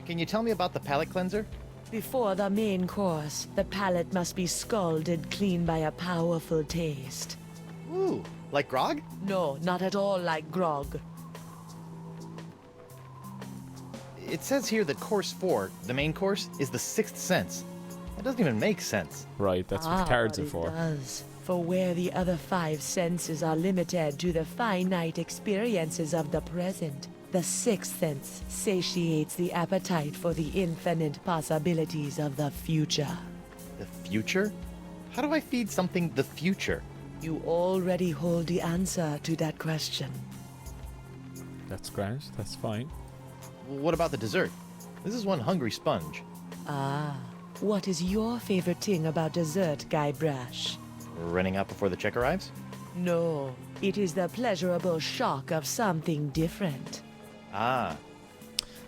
Can you tell me about the palate cleanser? Before the main course, the palate must be scalded clean by a powerful taste. Ooh, like grog? No, not at all like grog. It says here that course 4, the main course, is the sixth sense. That doesn't even make sense. Right, that's what cards but are for. It does. For where the other 5 senses are limited to the finite experiences of the present, the sixth sense satiates the appetite for the infinite possibilities of the future. The future? How do I feed something the future? You already hold the answer to that question. That's grand. That's fine. What about the dessert? This is one hungry sponge. Ah, what is your favorite thing about dessert, Guybrush? Running out before the check arrives? No, it is the pleasurable shock of something different. Ah,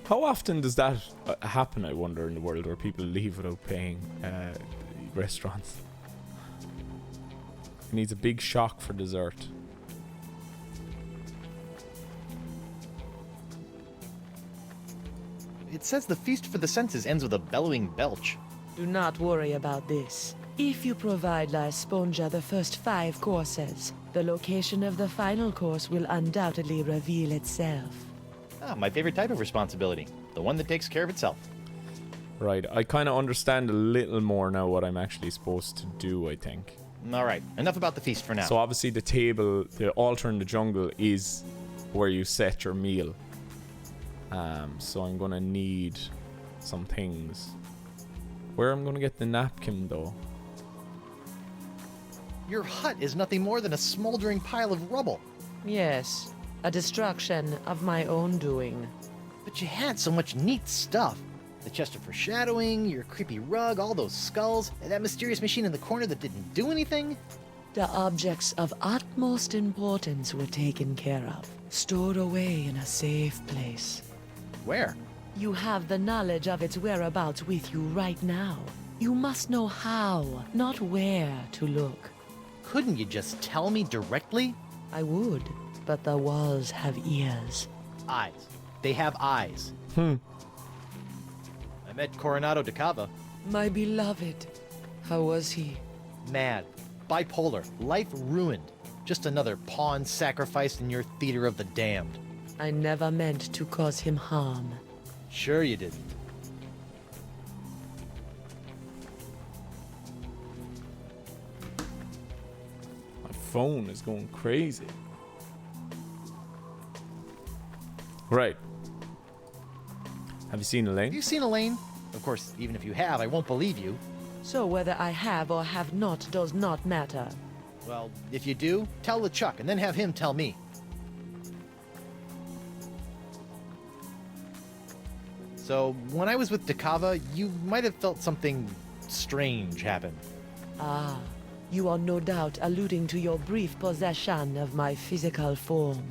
How often does that happen, I wonder, in the world where people leave without paying restaurants? It needs a big shock for dessert. it says the feast for the senses ends with a bellowing belch. Do not worry about this. If you provide La Esponja the first 5 courses, the location of the final course will undoubtedly reveal itself. Ah, my favorite type of responsibility. The one that takes care of itself. Right, I kind of understand a little more now what I'm actually supposed to do, I think. Alright, enough about the feast for now. So obviously the table, the altar in the jungle is where you set your meal. So I'm gonna need some things. Where I'm gonna get the napkin though? Your hut is nothing more than a smoldering pile of rubble. Yes, a destruction of my own doing. But you had so much neat stuff. The chest of foreshadowing, your creepy rug, all those skulls, and that mysterious machine in the corner that didn't do anything. The objects of utmost importance were taken care of, stored away in a safe place. Where? You have the knowledge of its whereabouts with you right now. You must know how, not where, to look. Couldn't you just tell me directly? I would, but the walls have ears. Eyes. They have eyes. I met Coronado de Cava. My beloved. How was he? Mad. Bipolar. Life ruined. Just another pawn sacrificed in your theater of the damned. I never meant to cause him harm. Sure you didn't. My phone is going crazy. Right. Have you seen Elaine? Have you seen Elaine? Of course, even if you have, I won't believe you. So whether I have or have not does not matter. Well, if you do, tell LeChuck and then have him tell me. So, when I was with Dakava, you might have felt something strange happen. Ah, you are no doubt alluding to your brief possession of my physical form.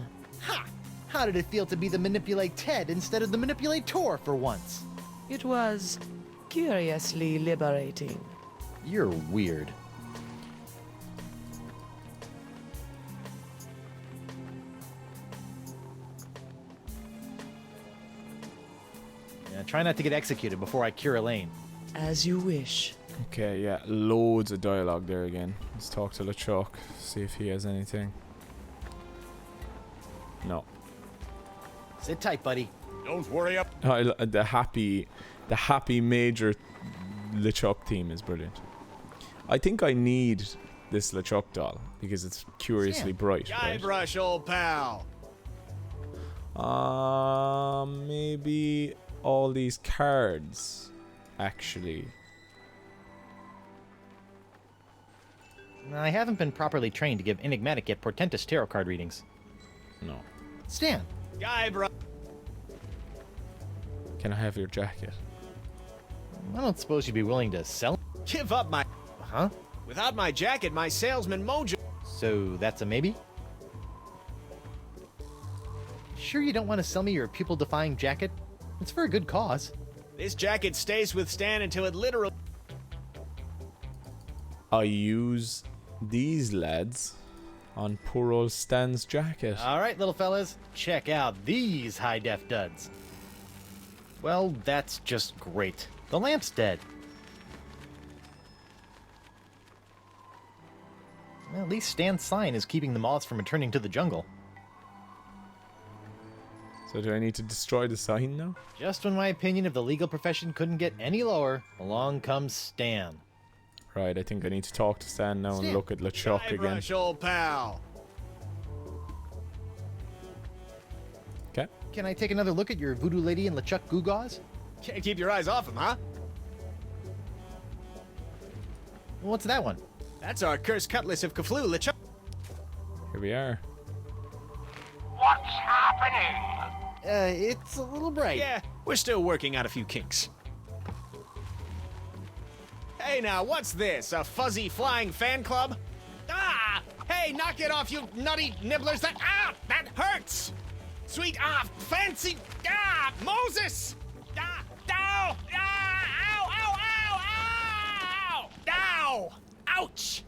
Ha! How did it feel to be the Manipulate Ted instead of the Manipulator for once? It was curiously liberating. You're weird. Yeah, try not to get executed before I cure Elaine. As you wish. Okay, yeah, loads of dialogue there again. Let's talk to LeChuck, see if he has anything. No. Sit tight, buddy. Don't worry up. The happy major LeChuck theme is brilliant. I think I need this LeChuck doll because it's curiously bright. Right? Guybrush, old pal. Maybe all these cards, actually. I haven't been properly trained to give enigmatic yet portentous tarot card readings. No. Stan. Guybrush. Can I have your jacket? I don't suppose you'd be willing to sell. Give up my... Huh? Without my jacket, my salesman mojo... So that's a maybe? Sure you don't want to sell me your pupil-defying jacket? It's for a good cause. This jacket stays with Stan until it literally... I use these lads on poor old Stan's jacket. All right, little fellas, check out these high-def duds. Well, that's just great. The lamp's dead. Well, at least Stan's sign is keeping the moths from returning to the jungle. So do I need to destroy the sign now? Just when my opinion of the legal profession couldn't get any lower, along comes Stan. Right, I think I need to talk to Stan now and Stan. look at LeChuck again. Guybrush, old pal. Okay. Can I take another look at your voodoo lady and LeChuck Goo-Gaws? Can't keep your eyes off him, huh? What's that one? That's our cursed cutlass of Kaflu, LeChuck. Here we are. What's happening? It's a little bright. Yeah, we're still working out a few kinks. Hey now, what's this? A fuzzy flying fan club? Ah! Hey, knock it off, you nutty nibblers! That hurts! Sweet fancy Moses! Ow! Ow! Ouch!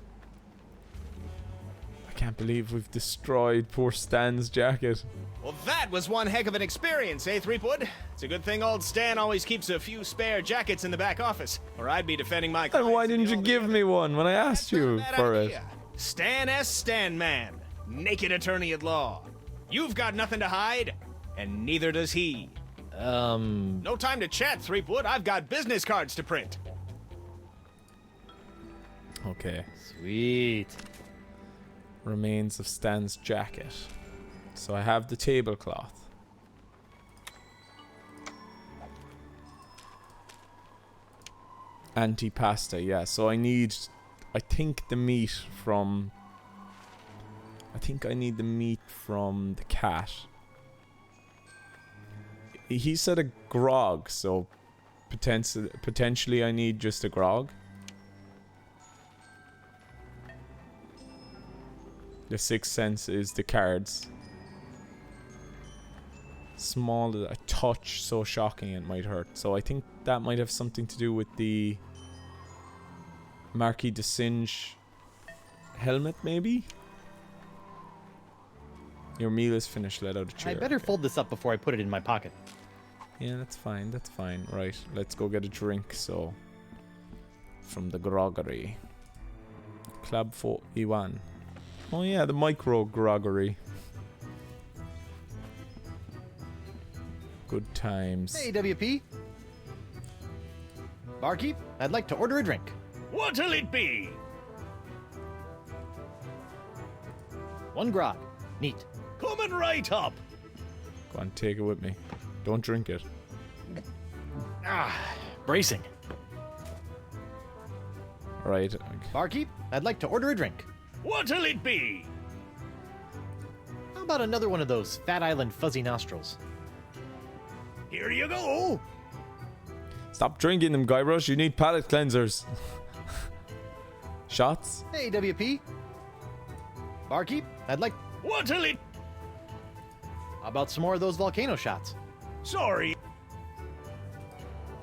I can't believe we've destroyed poor Stan's jacket. Well, that was one heck of an experience, eh, Threepwood? It's a good thing old Stan always keeps a few spare jackets in the back office, or I'd be defending my clients. And why didn't you give me one when I asked you for it? Stan S. Stanman, naked attorney at law. You've got nothing to hide, and neither does he. No time to chat, Threepwood. I've got business cards to print. Okay. Sweet. Remains of Stan's jacket. So I have the tablecloth. Antipasta, yeah. So I need, I think I need the meat from the cat. He said a grog, so potentially I need just a grog. The sixth sense is the cards. Small, a touch so shocking it might hurt. So I think that might have something to do with the Marquis de Singe helmet, maybe? Your meal is finished, let out a chair. I better fold this up before I put it in my pocket. Yeah, that's fine, that's fine. Right, let's go get a drink, so... From the groggery. Club 41. Oh yeah, the micro groggery. Good times. Hey, WP. Barkeep, I'd like to order a drink. What'll it be? One grog. Neat. Coming right up. Go on, take it with me. Don't drink it. Bracing. Right. Barkeep, I'd like to order a drink. What'll it be? How about another one of those Fat Island fuzzy nostrils? Here you go. Stop drinking them, Guybrush. You need palate cleansers. Shots? Hey, WP. Barkeep, I'd like... What'll it... How about some more of those volcano shots? Sorry.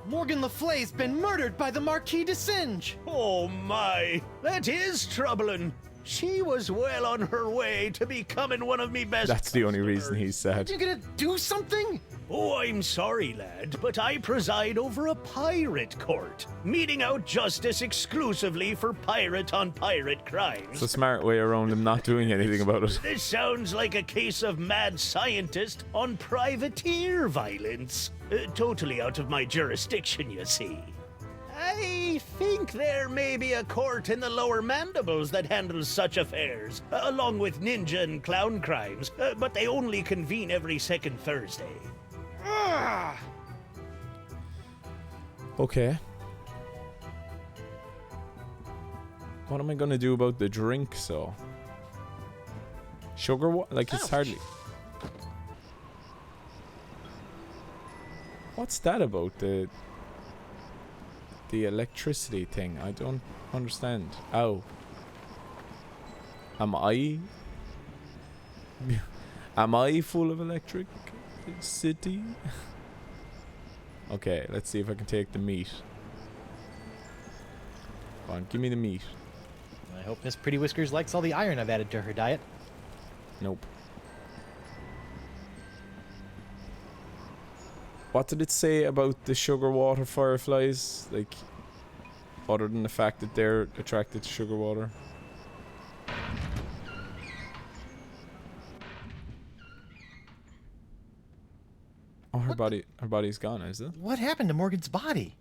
Morgan Le Fay's been murdered by the Marquis de Singe! Oh my, that is troubling. She was well on her way to becoming one of me best... That's the only reason he's sad. You gonna do something? Oh, I'm sorry, lad, but I preside over a pirate court, meting out justice exclusively for pirate-on-pirate crimes. It's a smart way around him not doing anything about it. This sounds like a case of mad scientist on privateer violence. Totally out of my jurisdiction, you see. I think there may be a court in the lower mandibles that handles such affairs, along with ninja and clown crimes, but they only convene every second Thursday. Okay. What am I gonna do about the drink, so? Sugar what? Like, it's hardly... What's that about? The electricity thing? I don't understand. Ow. Am I full of electricity? Okay, let's see if I can take the meat. Come on, give me the meat. I hope Miss Pretty Whiskers likes all the iron I've added to her diet. Nope. What did it say about the sugar water fireflies? Like, other than the fact that they're attracted to sugar water? Oh, her body's gone, is it? What happened to Morgan's body?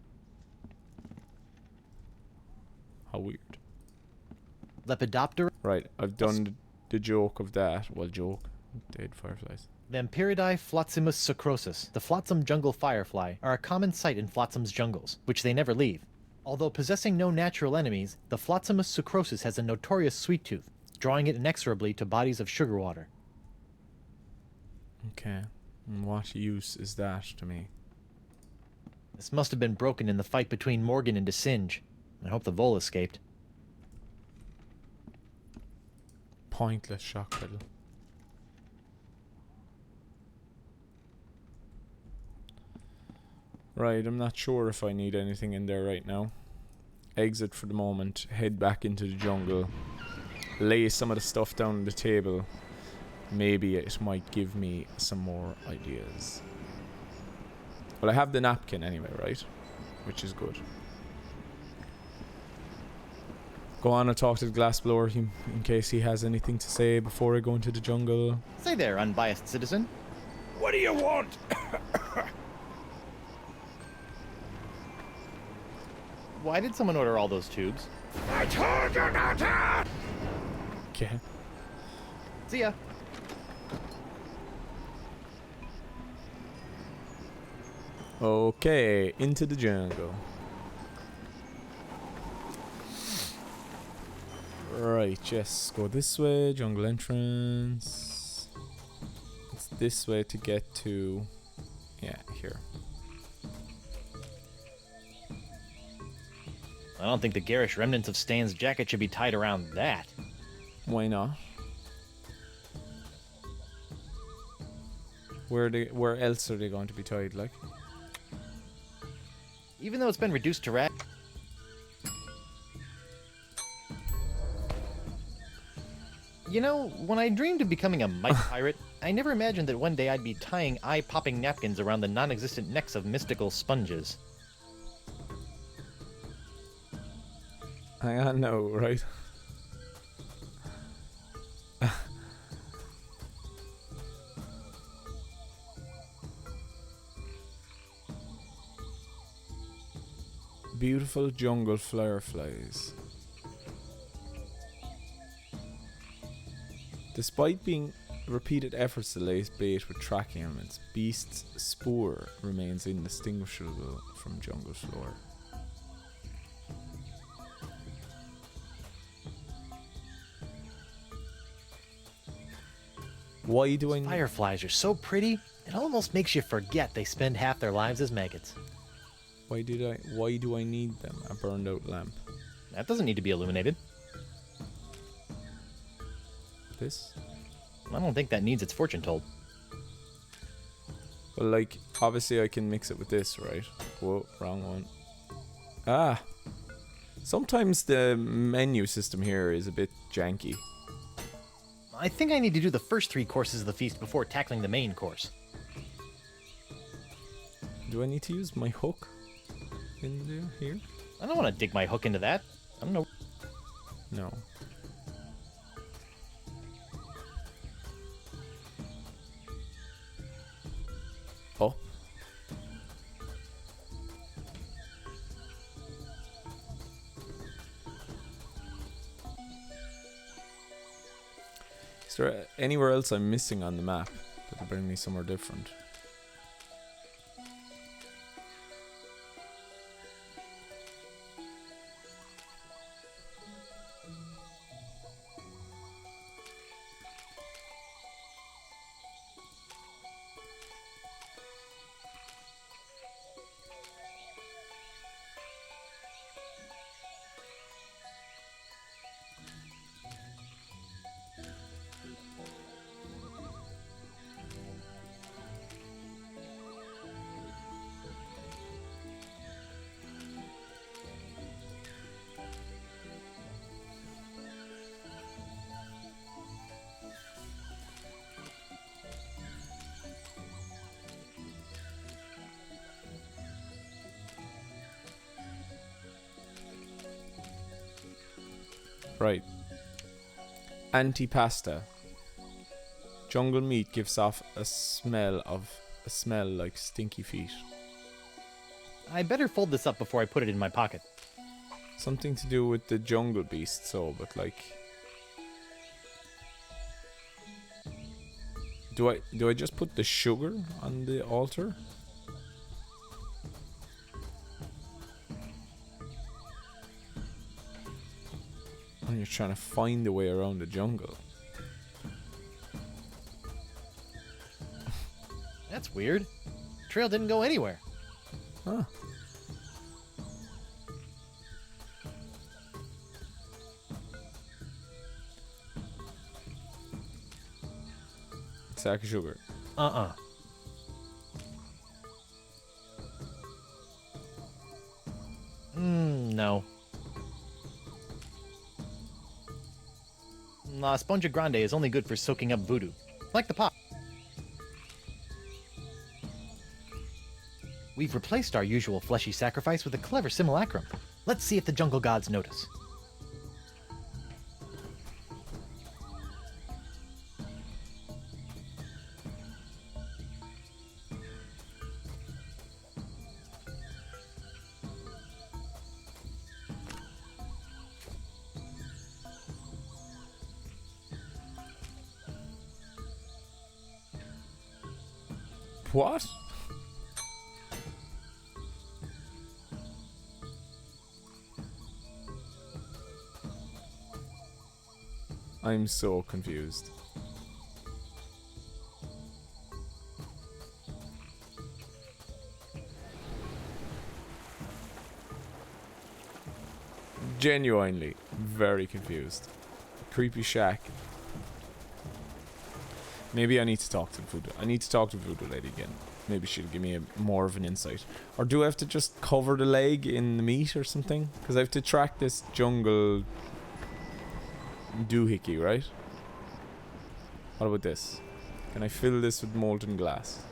How weird. Lepidoptera, Right, I've done the joke of that. Well, joke. Dead fireflies. Vampiridae Flotzimus sucrosus, the flotsam jungle firefly, are a common sight in Flotsam's jungles, which they never leave. Although possessing no natural enemies, the Flotzimus sucrosus has a notorious sweet tooth, drawing it inexorably to bodies of sugar water. Okay. And what use is that to me? This must have been broken in the fight between Morgan and de Singe. I hope the vole escaped. Pointless shock pedal. Right, I'm not sure if I need anything in there right now. Exit for the moment, head back into the jungle, lay some of the stuff down on the table. Maybe it might give me some more ideas. Well, I have the napkin anyway, right? Which is good. Go on and talk to the glassblower in case he has anything to say before I go into the jungle. Say there, unbiased citizen. What do you want? Why did someone order all those tubes? I told you not to! Okay. See ya. Okay, into the jungle. Right, yes, go this way, jungle entrance. It's this way to get to... Yeah, here. I don't think the garish remnants of Stan's jacket should be tied around that. Why not? Where else are they going to be tied, like? Even though it's been reduced to rag... You know, when I dreamed of becoming a might pirate, I never imagined that one day I'd be tying eye-popping napkins around the non-existent necks of mystical sponges. Hang on, no, right? Beautiful jungle fireflies. Despite being repeated efforts to lace bait with tracking elements, Beast's spoor remains indistinguishable from jungle floor. Why do I need... Fireflies are so pretty, it almost makes you forget they spend half their lives as maggots. Why do I need them? A burned out lamp. That doesn't need to be illuminated. This? I don't think that needs its fortune told. Well, like, obviously I can mix it with this, right? Whoa, wrong one. Ah! Sometimes the menu system here is a bit janky. I think I need to do the first 3 courses of the feast before tackling the main course. Do I need to use my hook in here? I don't want to dig my hook into that. I don't know. No. Oh. Is there anywhere else I'm missing on the map that'll bring me somewhere different? Right. Antipasta. Jungle meat gives off a smell like stinky feet. I better fold this up before I put it in my pocket. Something to do with the jungle beast, but like, do I just put the sugar on the altar? When you're trying to find a way around the jungle. That's weird. Trail didn't go anywhere. Huh. Sack of sugar. No. La Esponja Grande is only good for soaking up voodoo. Like the pot. We've replaced our usual fleshy sacrifice with a clever simulacrum. Let's see if the jungle gods notice. What? I'm so confused. Genuinely very confused. Creepy shack. Maybe I need to talk to Voodoo. I need to talk to Voodoo Lady again. Maybe she'll give me more of an insight. Or do I have to just cover the leg in the meat or something? Because I have to track this jungle doohickey, right? What about this? Can I fill this with molten glass?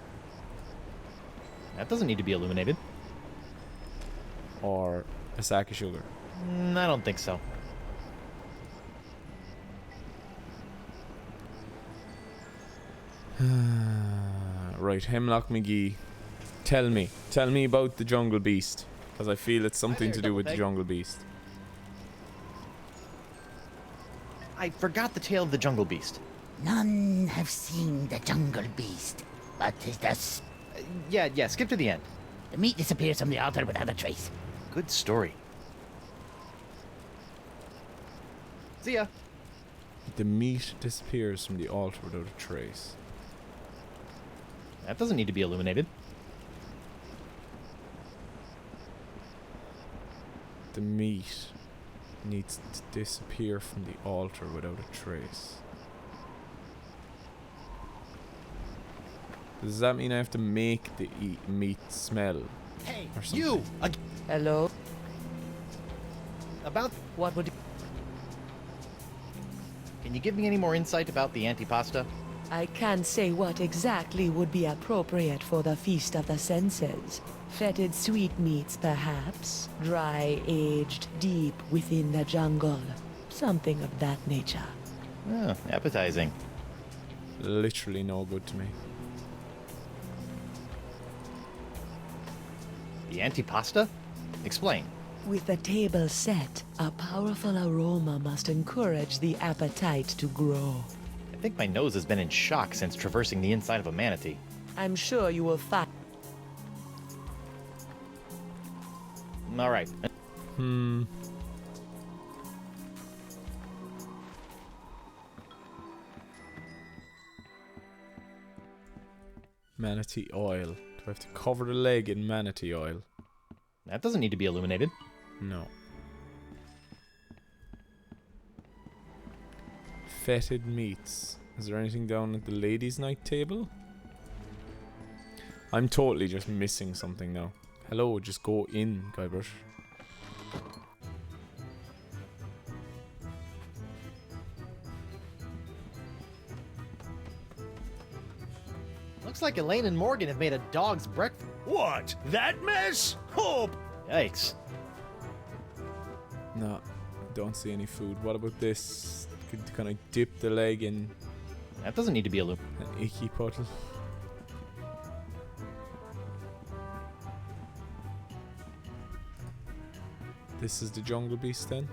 That doesn't need to be illuminated. Or a sack of sugar? I don't think so. Right, Hemlock McGee. Tell me about the jungle beast. Because I feel it's something to do with the jungle beast. I forgot the tale of the jungle beast. None have seen the jungle beast, but Yeah, skip to the end. the meat disappears from the altar without a trace. Good story. See ya. The meat disappears from the altar without a trace. That doesn't need to be illuminated. The meat needs to disappear from the altar without a trace. Does that mean I have to make the meat smell? Hey, or something? you! Hello? About... What would... Can you give me any more insight about the antipasta? I can't say what exactly would be appropriate for the Feast of the Senses. Fetid sweetmeats, perhaps. Dry, aged, deep within the jungle. Something of that nature. Oh, appetizing. Literally no good to me. The antipasta? Explain. With the table set, a powerful aroma must encourage the appetite to grow. I think my nose has been in shock since traversing the inside of a manatee. I'm sure you will find... Alright. Manatee oil. Do I have to cover the leg in manatee oil? That doesn't need to be illuminated. No. Fetid meats. Is there anything down at the ladies' night table? I'm totally just missing something now. Hello, just go in, Guybrush. Looks like Elaine and Morgan have made a dog's breakfast. What? That mess? Oh, Yikes. No, don't see any food. What about this? Can I dip the leg in That doesn't need to be illuminated. an icky puddle? This is the jungle beast then?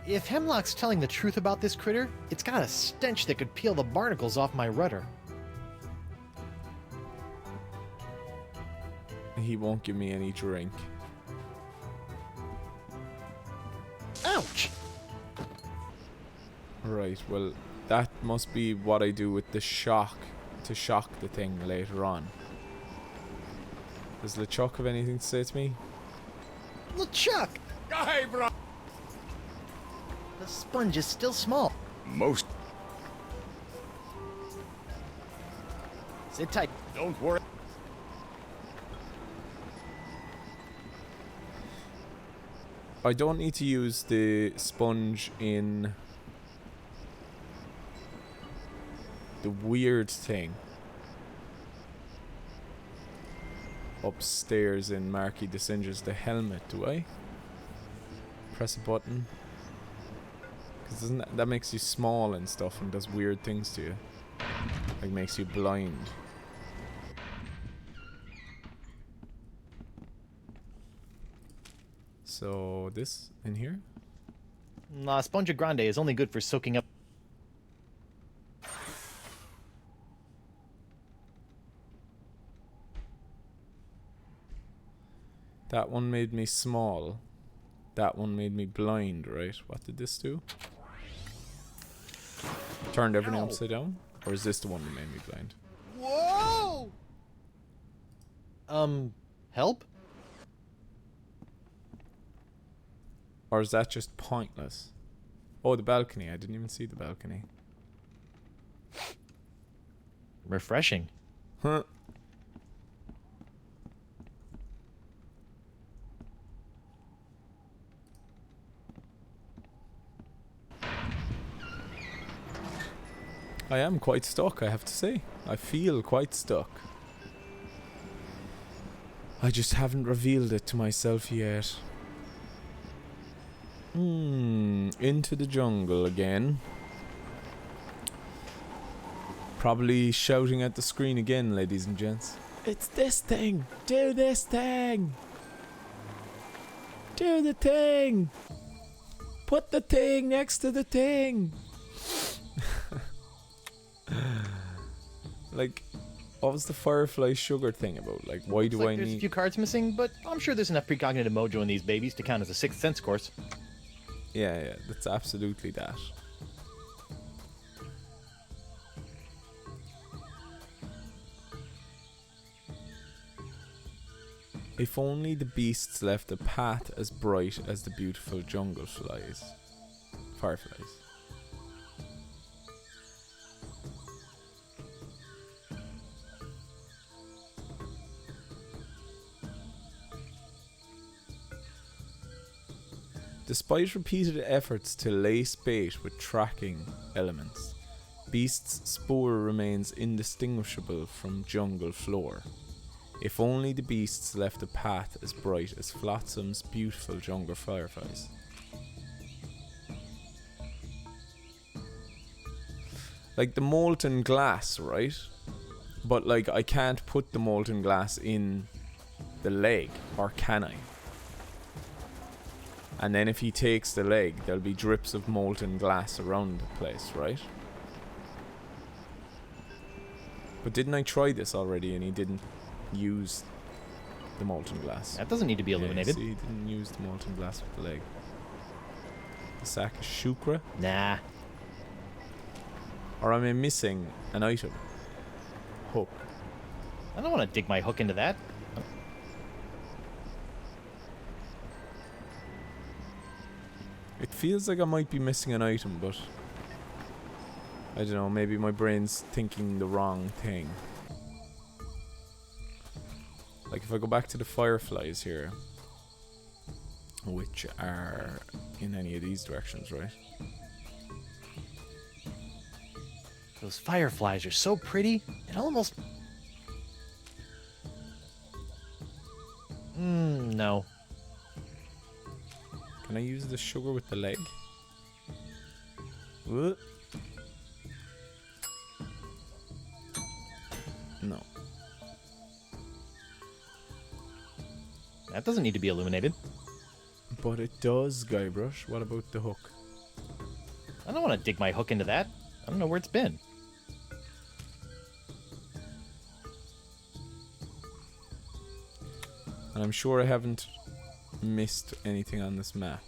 If Hemlock's telling the truth about this critter, it's got a stench that could peel the barnacles off my rudder. He won't give me any drink. Ouch! Right, well, that must be what I do with the shock to shock the thing later on. Does LeChuck have anything to say to me? LeChuck! hey, bro. The sponge is still small. Most. Sit tight. Don't worry. I don't need to use the sponge in the weird thing upstairs in Marquis de Singe's the helmet, do I? Press a button. Because doesn't that makes you small and stuff and does weird things to you. Like makes you blind. So this in here? La Sponge Grande is only good for soaking up. That one made me small. That one made me blind, right? What did this do? Turned everything upside down? Or is this the one that made me blind? Whoa! Help? Or is that just pointless? Oh, the balcony. I didn't even see the balcony. Refreshing. Huh. I am quite stuck, I have to say. I feel quite stuck. I just haven't revealed it to myself yet. Into the jungle again. Probably shouting at the screen again, ladies and gents. It's this thing! Do this thing! Do the thing! Put the thing next to the thing! Like, what was the Firefly Sugar thing about? Like, why do I There's a need... few cards missing, but I'm sure there's enough precognitive mojo in these babies to count as a Sixth Sense course. Yeah, that's absolutely that. If only the beasts left a path as bright as the beautiful jungle flies. Fireflies. Despite repeated efforts to lace bait with tracking elements, Beast's spoor remains indistinguishable from jungle floor. If only the beasts left a path as bright as Flotsam's beautiful jungle fireflies. Like the molten glass, right? But like I can't put the molten glass in the leg, or can I? And then if he takes the leg, there'll be drips of molten glass around the place, right? But didn't I try this already and he didn't use the molten glass? That doesn't need to be illuminated. Yeah, see, he didn't use the molten glass with the leg. The sack of shukra? Nah. Or am I missing an item? Hook. I don't want to dig my hook into that. It feels like I might be missing an item, but I don't know, maybe my brain's thinking the wrong thing. Like if I go back to the fireflies here, which are in any of these directions, right? Those fireflies are so pretty. It almost... no. Can I use the sugar with the leg? What? No. That doesn't need to be illuminated. But it does, Guybrush. What about the hook? I don't want to dig my hook into that. I don't know where it's been. And I'm sure I haven't missed anything on this map.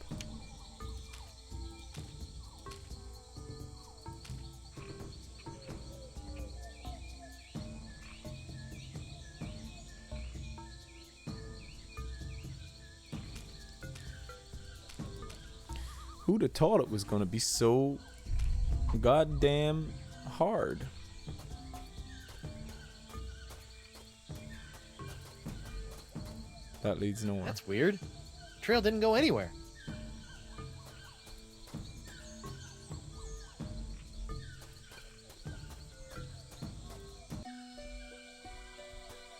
Who'd have thought it was gonna be so goddamn hard? That leads nowhere. That's weird. Trail didn't go anywhere.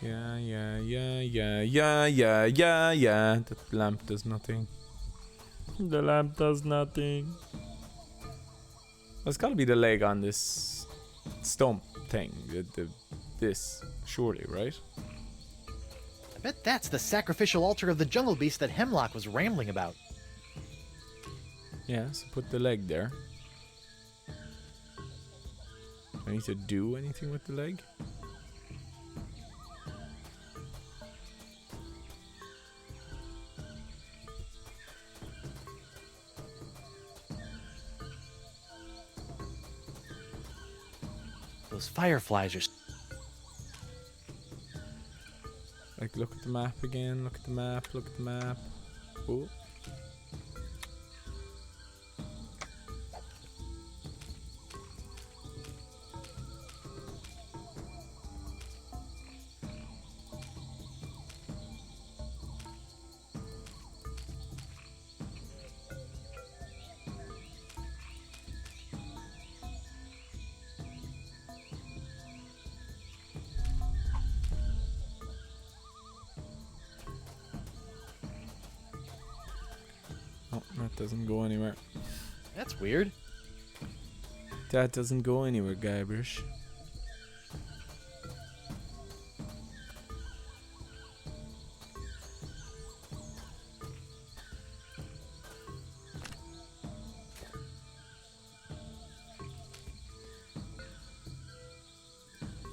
Yeah. The lamp does nothing. The lamp does nothing. There's gotta be the leg on this stump thing. This, surely, right? I bet that's the sacrificial altar of the jungle beast that Hemlock was rambling about. Yeah, so put the leg there. I need to do anything with the leg? Those fireflies are... Like, look at the map again, look at the map, look at the map. Oh. Oh, that doesn't go anywhere. That's weird. That doesn't go anywhere, Guybrush.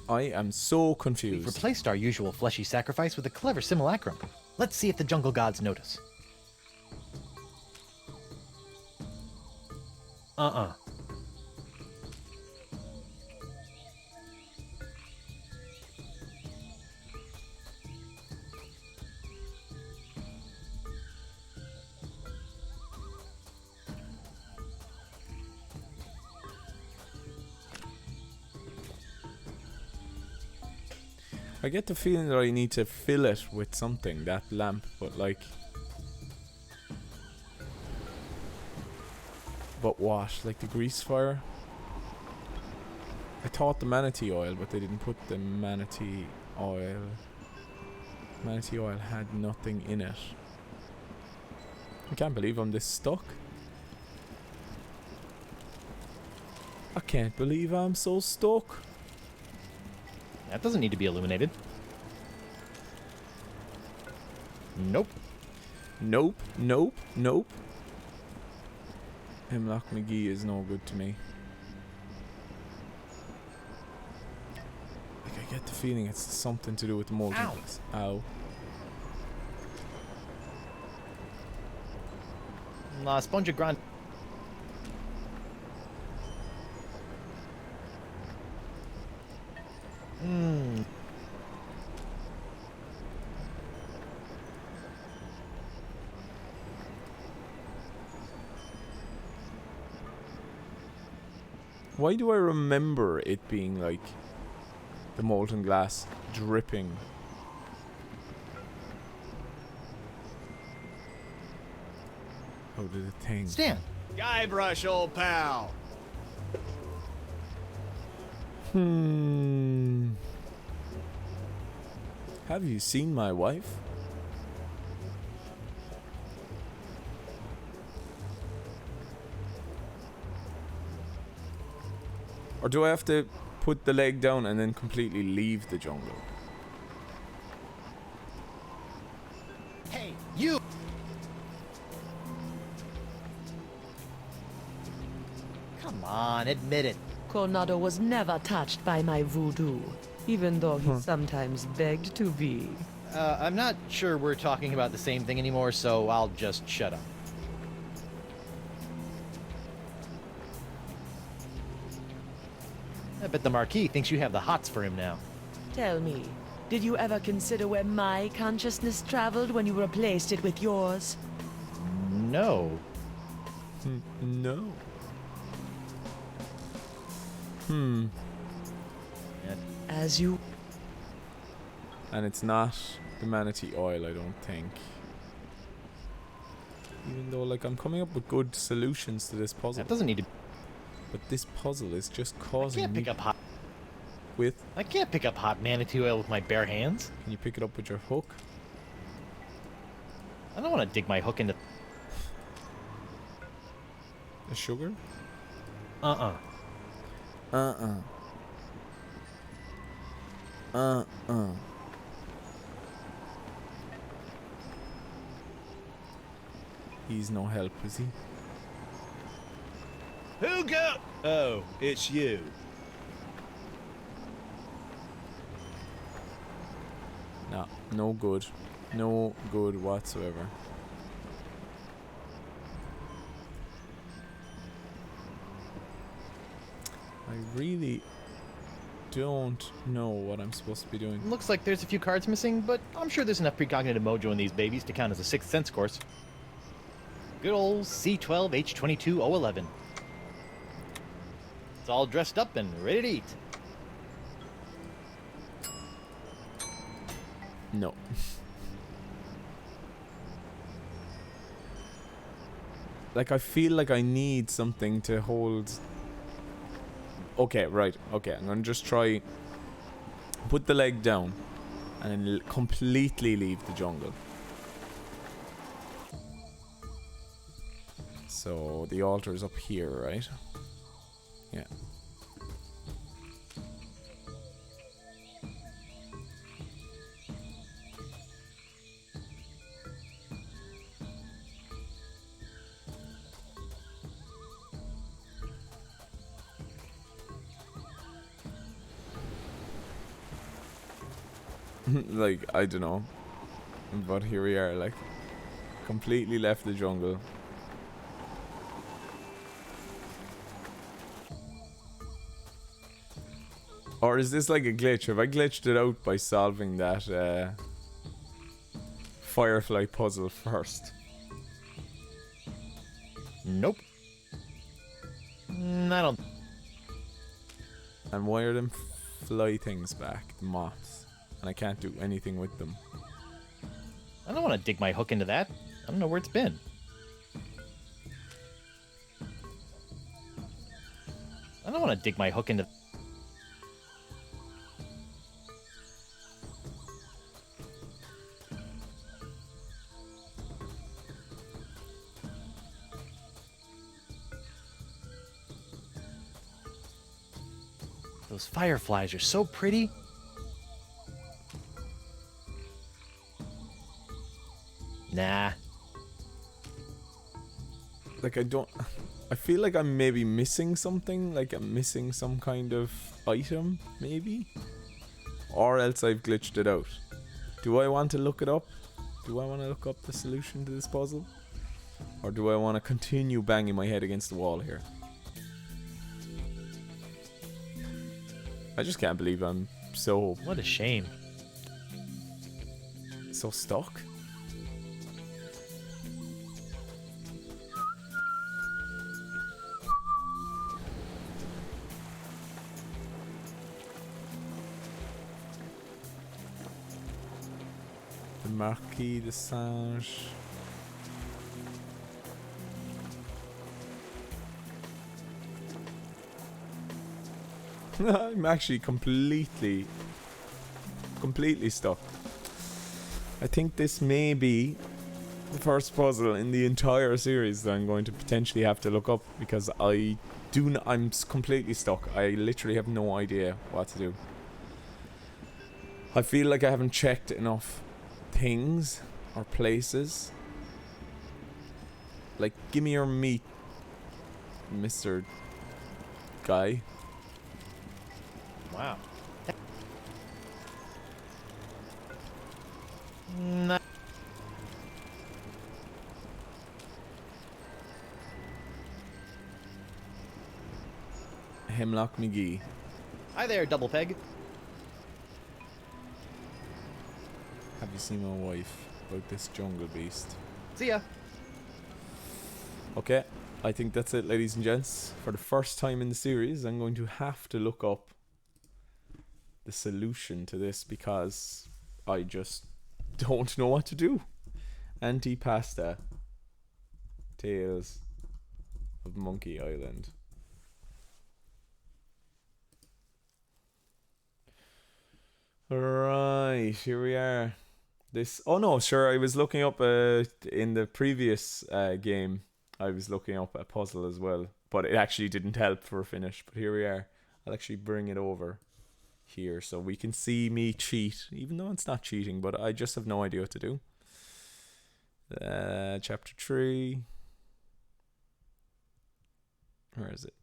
I am so confused. We've replaced our usual fleshy sacrifice with a clever simulacrum. Let's see if the jungle gods notice. I get the feeling that I need to fill it with something, that lamp, but like... But what? Like the grease fire? I thought the manatee oil, but they didn't put the manatee oil. Manatee oil had nothing in it. I can't believe I'm this stuck. I can't believe I'm so stuck. That doesn't need to be illuminated. Nope. Nope, nope, nope. Hemlock McGee is no good to me. Like, I get the feeling it's something to do with the molten glass. Ow. La Spongia Grande. Why do I remember it being like the molten glass dripping? Oh, did a thing. Stan! Guybrush, old pal. Have you seen my wife? Or do I have to put the leg down and then completely leave the jungle? Hey, you! Come on, admit it. Coronado was never touched by my voodoo, even though he sometimes begged to be. I'm not sure we're talking about the same thing anymore, so I'll just shut up. I bet the Marquis thinks you have the hots for him now. Tell me, did you ever consider where my consciousness traveled when you replaced it with yours? No. No. As you... And it's not the manatee oil, I don't think. Even though, like, I'm coming up with good solutions to this puzzle. That doesn't need to... But this puzzle is just I causing can't me... pick up hot... With... I can't pick up hot manatee oil with my bare hands. Can you pick it up with your hook? I don't want to dig my hook into... The sugar? Uh-uh. He's no help, is he? Who go? Oh, it's you. No, no good. No good whatsoever. I really don't know what I'm supposed to be doing. Looks like there's a few cards missing, but I'm sure there's enough precognitive mojo in these babies to count as a Sixth Sense course. Good old C12H22O11. It's all dressed up and ready to eat. No. Like, I feel like I need something to hold... Okay, right. Okay, I'm gonna just try... Put the leg down. And then completely leave the jungle. So, the altar is up here, right? Yeah. Like, I don't know. But here we are, like, completely left the jungle. Or is this like a glitch? Have I glitched it out by solving that firefly puzzle first? Nope. I don't... And why are them fly things back? The moths. and I can't do anything with them. I don't want to dig my hook into that. I don't know where it's been. I don't want to dig my hook into... Those fireflies are so pretty. Nah. Like, I feel like I'm maybe missing something. Like, I'm missing some kind of item, maybe? Or else I've glitched it out. Do I want to look it up? Do I want to look up the solution to this puzzle? Or do I want to continue banging my head against the wall here? I just can't believe I'm so... What a shame. So stuck. The Marquis de Singe. I'm actually completely stuck. I think this may be the first puzzle in the entire series that I'm going to potentially have to look up, because I'm completely stuck. I literally have no idea what to do. I feel like I haven't checked enough things or places. Like, give me your meat, Mr. Guy. Wow. Nah. Hemlock McGee. Hi there, Double Peg. Have you seen my wife about this jungle beast? See ya. Okay, I think that's it, ladies and gents. For the first time in the series, I'm going to have to look up the solution to this, because I just don't know what to do. Antipasta. Tales of Monkey Island. Right, here we are. This... Oh no, sure, I was looking up in the previous game. I was looking up a puzzle as well, but it actually didn't help for a finish. But here we are. I'll actually bring it over here so we can see me cheat, even though it's not cheating, but I just have no idea what to do. Chapter 3. Where is it?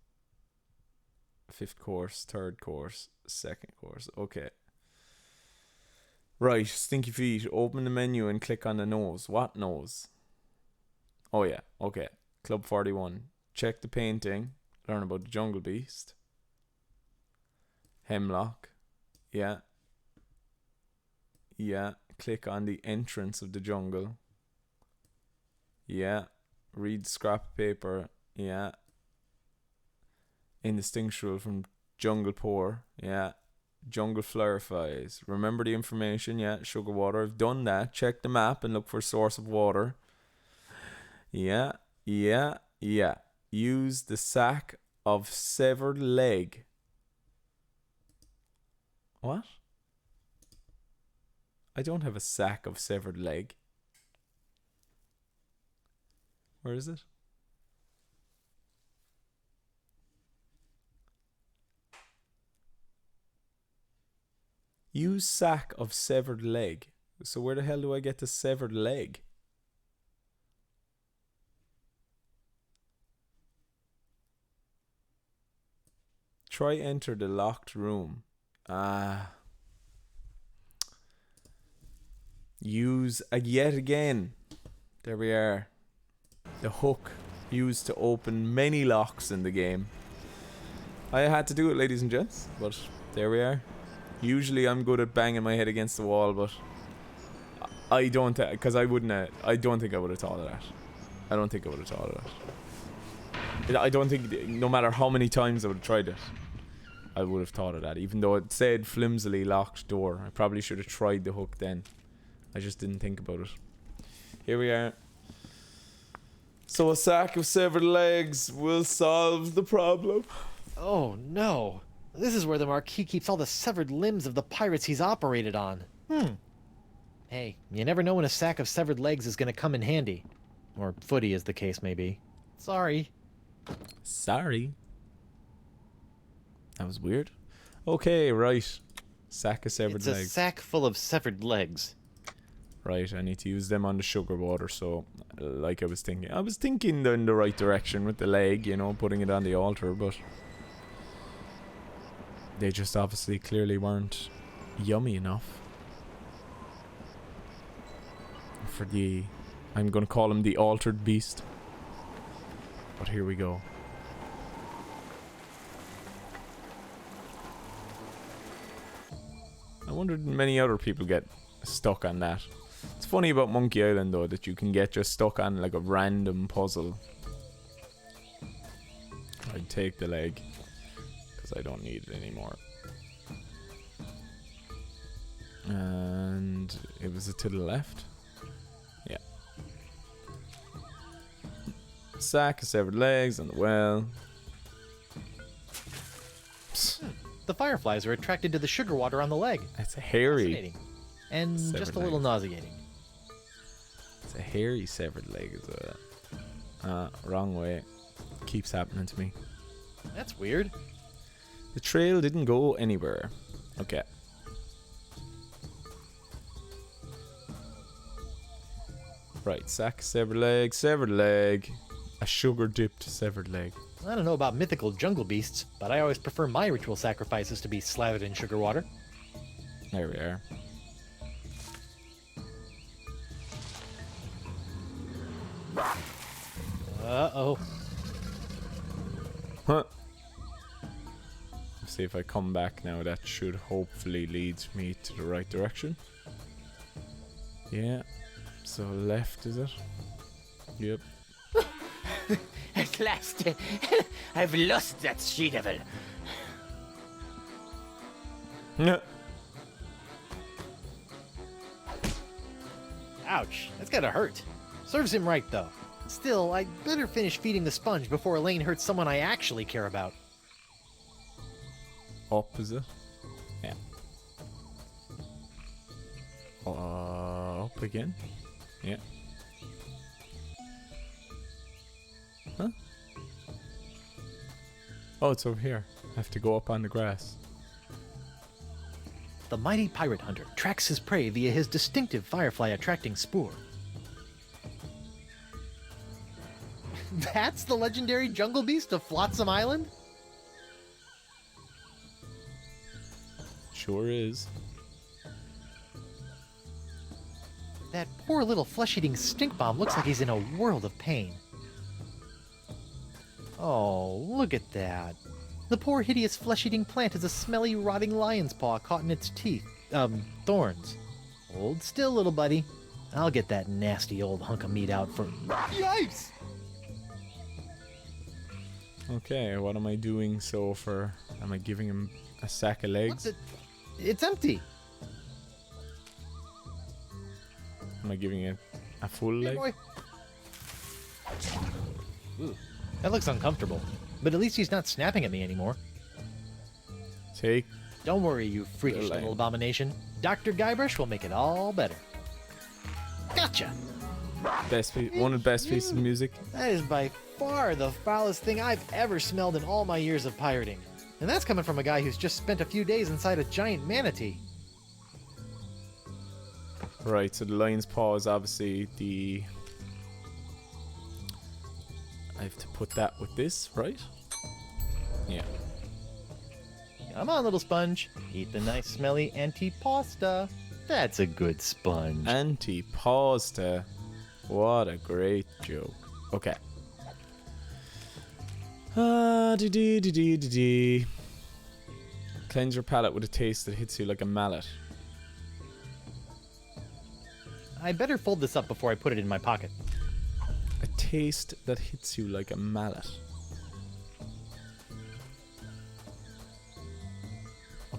5th course, 3rd course, 2nd course. Okay. Right, Stinky Feet. Open the menu and click on the nose. What nose? Oh yeah, okay. Club 41. Check the painting. Learn about the jungle beast. Hemlock. Yeah. Yeah. Click on the entrance of the jungle. Yeah. Read scrap paper. Yeah. Indistinguishable from jungle pour. Yeah. Jungle fireflies. Remember the information. Yeah. Sugar water. I've done that. Check the map and look for a source of water. Yeah. Yeah. Yeah. Use the sack of severed leg. What? I don't have a sack of severed leg. Where is it? Use sack of severed leg. So where the hell do I get the severed leg? Try enter the locked room. Use yet again. There we are. The hook used to open many locks in the game. I had to do it, ladies and gents, but there we are. Usually I'm good at banging my head against the wall, but I don't, because I don't think I would have thought of that. I don't think I would have thought of that. I don't think, no matter how many times I would have tried it, I would have thought of that. Even though it said flimsily locked door. I probably should have tried the hook then. I just didn't think about it. Here we are. So a sack of severed legs will solve the problem. Oh no. This is where the Marquis keeps all the severed limbs of the pirates he's operated on. Hey, you never know when a sack of severed legs is gonna come in handy. Or footy, as the case may be. Sorry. Sorry. That was weird. Okay, right. Sack of severed It's legs. a sack full of severed legs. Right, I need to use them on the sugar water, so like I was thinking. I was thinking in the right direction with the leg, you know, putting it on the altar, but they just obviously clearly weren't yummy enough. For the, I'm going to call him the altered beast. But here we go. I wonder did many other people get stuck on that. It's funny about Monkey Island though that you can get just stuck on like a random puzzle. I'd take the leg because I don't need it anymore. And it was to the left. Yeah. Sack of severed legs on the well. The fireflies are attracted to the sugar water on the leg. It's a hairy. Fascinating. And Severed just a little leg. nauseating. It's a hairy severed leg as well. Wrong way. Keeps happening to me. That's weird. The trail didn't go anywhere. Okay. Right, sack severed leg, a sugar dipped severed leg. I don't know about mythical jungle beasts, but I always prefer my ritual sacrifices to be slathered in sugar water. There we are. Uh-oh. Huh. Let's see if I come back now. That should hopefully lead me to the right direction. Yeah. So left, is it? Yep. At last, I've lost that she-devil. Yeah. Ouch, that's gotta hurt. Serves him right, though. Still, I'd better finish feeding the sponge before Elaine hurts someone I actually care about. Up, is it? Yeah. Up again? Yeah. Huh? Oh, it's over here. I have to go up on the grass. The mighty pirate hunter tracks his prey via his distinctive firefly-attracting spoor. That's the legendary jungle beast of Flotsam Island? Sure is. That poor little flesh-eating stink bomb looks like he's in a world of pain. Oh, look at that. The poor hideous flesh-eating plant has a smelly, rotting lion's paw caught in its teeth. Thorns. Hold still, little buddy. I'll get that nasty old hunk of meat out for... Yikes! Okay, what am I doing so for... Am I giving him a sack of legs? It's empty. Am I giving it a full Here, leg? boy. Ooh, that looks uncomfortable. But at least he's not snapping at me anymore. Take. Don't worry, you freakish Little little lamb. abomination. Dr. Guybrush will make it all better. Gotcha! One of the best pieces of music. That is by far the foulest thing I've ever smelled in all my years of pirating. And that's coming from a guy who's just spent a few days inside a giant manatee. Right, so the lion's paw is obviously the... I have to put that with this, right? Yeah. Come on, little sponge. Eat the nice smelly antipasta. That's a good sponge. Antipasta. What a great joke. Okay. Cleanse your palate with a taste that hits you like a mallet. I better fold this up before I put it in my pocket. A taste that hits you like a mallet.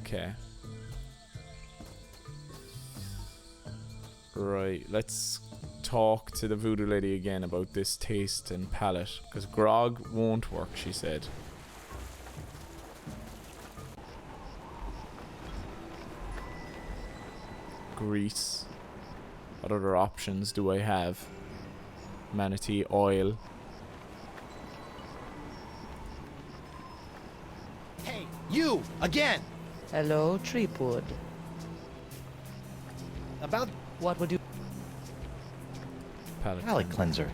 Okay. Right, let's talk to the voodoo lady again about this taste and palate, because grog won't work, she said. Grease. What other options do I have? Manatee oil. Hey, you! Again! Hello, Treepwood. About What would you... palate cleanser.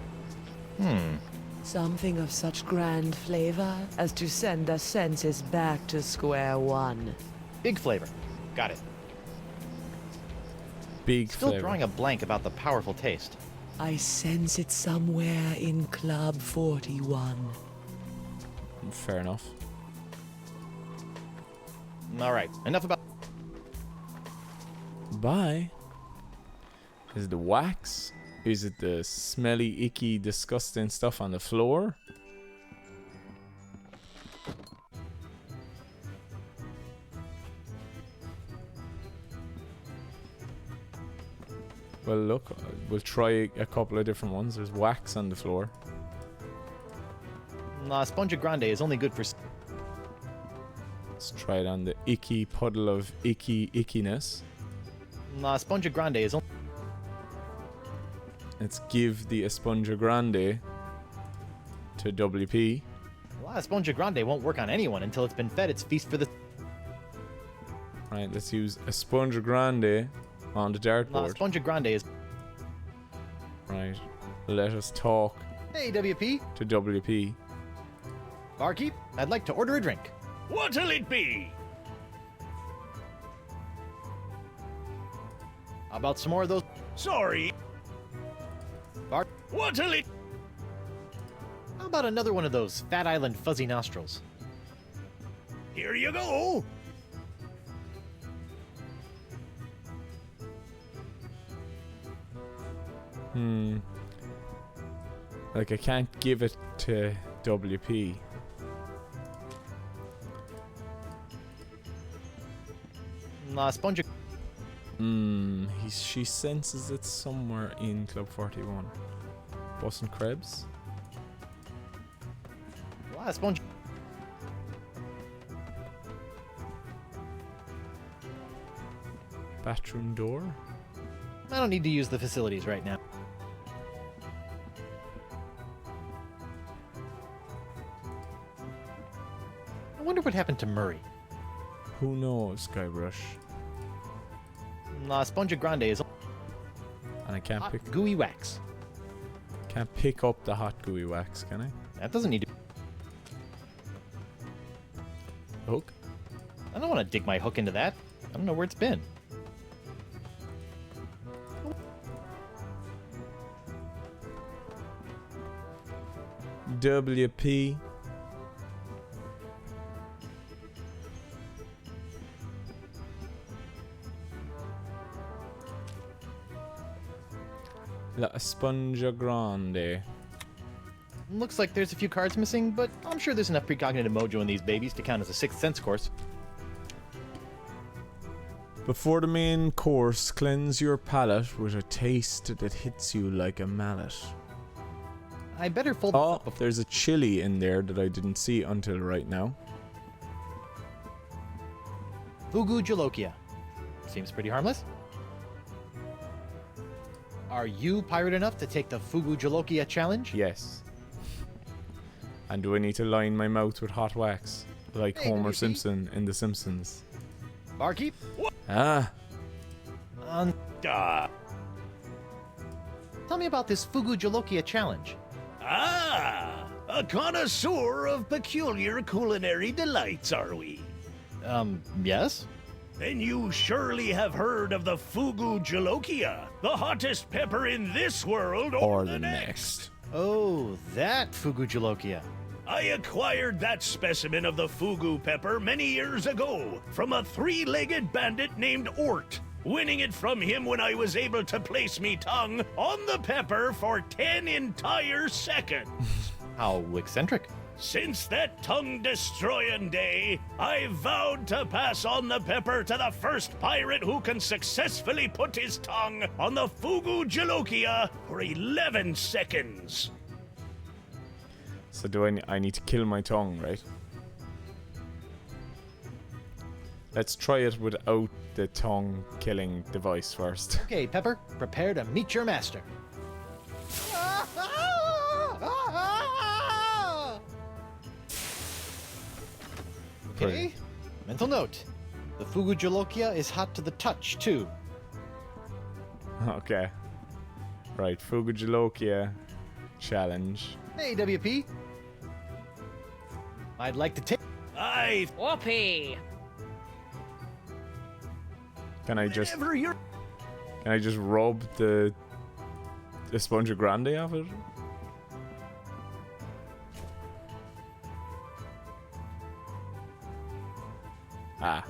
Something of such grand flavor as to send the senses back to square one. Big flavor. Got it. Big Still flavor. drawing a blank about the powerful taste. I sense it somewhere in Club 41. Fair enough. Alright, enough about... Bye. Is it the wax? Is it the smelly, icky, disgusting stuff on the floor? Well, look, we'll try a couple of different ones. There's wax on the floor. Nah, Sponge Grande is only good for... Let's try it on the icky puddle of icky ickiness. Nah, Sponge Grande is only... Let's give the Esponja Grande to WP. Well, Sponge Grande won't work on anyone until it's been fed its feast for the... Right, let's use Esponja Grande on the Nah, dartboard. Sponge Grande is... Right, let us talk Hey, WP. to WP. Barkeep, I'd like to order a drink. What'll it be? How about some more of those... Sorry. Bar... What'll it... How about another one of those Fat Island fuzzy nostrils? Here you go. Like, I can't give it to WP. Nah, Sponge... She senses it somewhere in Club 41. Boston Krebs? Wow, Sponge... Bathroom door? I don't need to use the facilities right now. I wonder what happened to Murray. Who knows, Guybrush? Nah, Sponge Grande is... And I can't hot, pick gooey wax. up the hot gooey wax, can I? That doesn't need to... Hook? I don't want to dig my hook into that. I don't know where it's been. WP. La Esponja Grande. Looks like there's a few cards missing, but I'm sure there's enough precognitive mojo in these babies to count as a sixth sense course. Before the main course, cleanse your palate with a taste that hits you like a mallet. I better fold Oh, this up there's a chili in there that I didn't see until right now. Fugu Jolokia. Seems pretty harmless. Are you pirate enough to take the Fugu Jolokia challenge? Yes. And do I need to line my mouth with hot wax? Like Hey, Homer WP. Simpson in The Simpsons. Barkeep? Ah, Ah. Tell me about this Fugu Jolokia challenge. Ah, a connoisseur of peculiar culinary delights, are we? Yes? Then you surely have heard of the Fugu Jolokia, the hottest pepper in this world or the next. Oh, that Fugu Jolokia. I acquired that specimen of the Fugu pepper many years ago from a three-legged bandit named Ort, winning it from him when I was able to place me tongue on the pepper for 10 entire seconds. How eccentric. Since that tongue-destroying day, I vowed to pass on the pepper to the first pirate who can successfully put his tongue on the Fugu Jalokia for 11 seconds. So do I need to kill my tongue, right? Let's try it without the tongue killing device first. Okay, Pepper, prepare to meet your master. Okay, mental note. The Fugu Jalokia is hot to the touch, too. Okay. Right, Fugu Jalokia challenge. Hey, WP. I'd like to take... Whoopee! Can I just Whatever you're... can I just rub the Sponge Grande off it? Ah.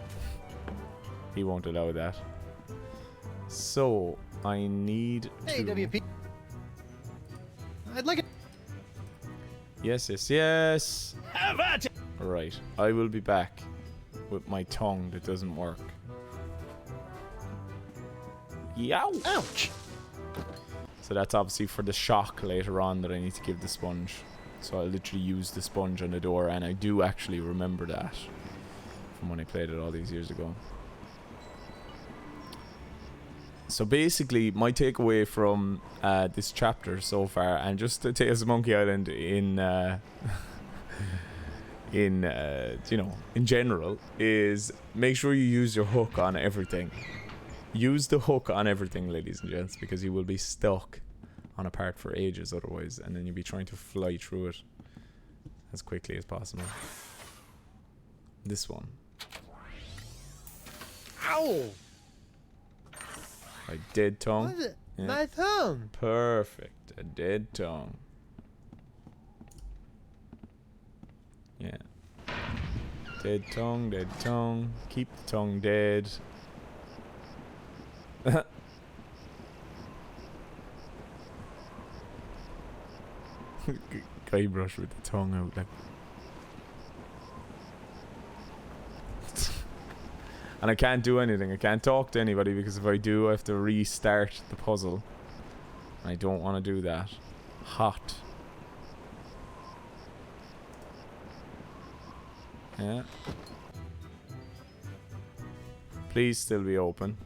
He won't allow that. So I need Hey, to WP. I'd like it. Yes, yes, yes. Have at it! Alright. I will be back with my tongue that doesn't work. Yow! Ouch! So that's obviously for the shock later on that I need to give the sponge. So I literally use the sponge on the door, and I do actually remember that from when I played it all these years ago. So basically, my takeaway from this chapter so far, and just the Tales of Monkey Island in in general, is make sure you use your hook on everything. Use the hook on everything, ladies and gents, because you will be stuck on a part for ages otherwise, and then you'll be trying to fly through it as quickly as possible. This one. Ow! A dead tongue. What is it? Yeah. My thumb! Perfect. A dead tongue. Yeah. Dead tongue, dead tongue. Keep the tongue dead. Guybrush with the tongue out like. And I can't do anything. I can't talk to anybody because if I do, I have to restart the puzzle. And I don't want to do that. Hot. Yeah. Please still be open.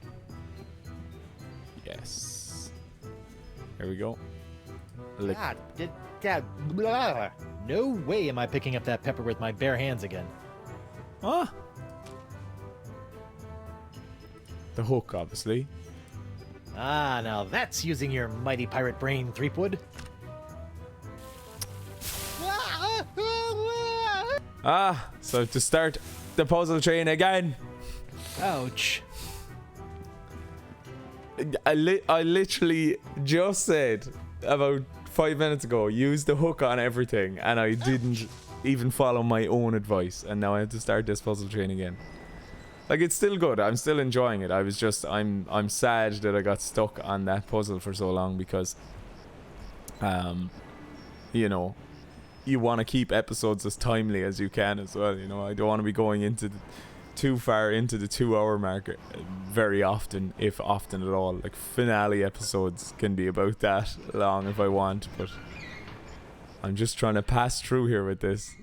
Yes. Here we go. Lick. Blah. No way am I picking up that pepper with my bare hands again. Ah. The hook, obviously. Ah, now that's using your mighty pirate brain, Threepwood. Ah, so to start the puzzle train again. Ouch. I literally just said about 5 minutes ago, use the hook on everything, and I didn't even follow my own advice, and now I have to start this puzzle train again. Like, it's still good. I'm still enjoying it. I'm sad that I got stuck on that puzzle for so long because, you know, you want to keep episodes as timely as you can as well. You know, I don't want to be going into too far into the 2 hour mark very often, if often at all. Like, finale episodes can be about that long if I want, but I'm just trying to pass through here with this.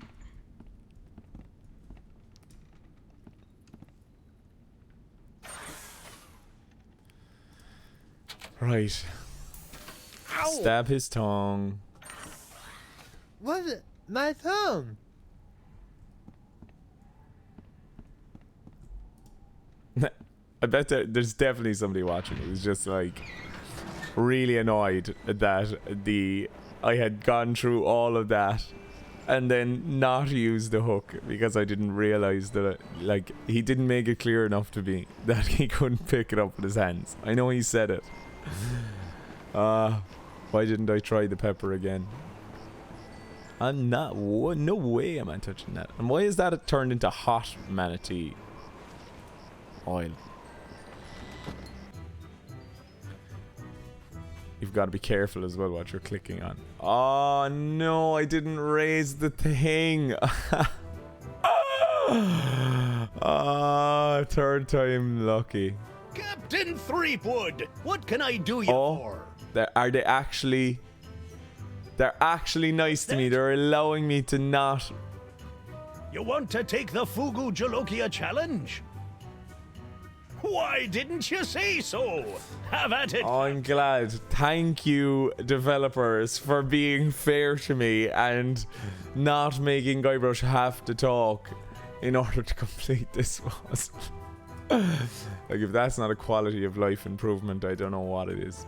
Right. Ow. Stab his tongue. What's it? My thumb. I bet there's definitely somebody watching who's just like really annoyed that I had gone through all of that and then not use the hook because I didn't realize that like he didn't make it clear enough to me that he couldn't pick it up with his hands. I know he said it. Why didn't I try the pepper again? I'm not. No way am I touching that. And why is that turned into hot manatee oil? You've got to be careful as well what you're clicking on. Oh no, I didn't raise the thing. Ah, third time lucky. Captain Threepwood, what can I do you for? Are they actually... They're actually nice to me. They're allowing me to not... You want to take the Fugu Jalokia challenge? Why didn't you say so? Have at it. Oh, I'm glad. Thank you, developers, for being fair to me and not making Guybrush have to talk in order to complete this puzzle. Like, if that's not a quality of life improvement, I don't know what it is.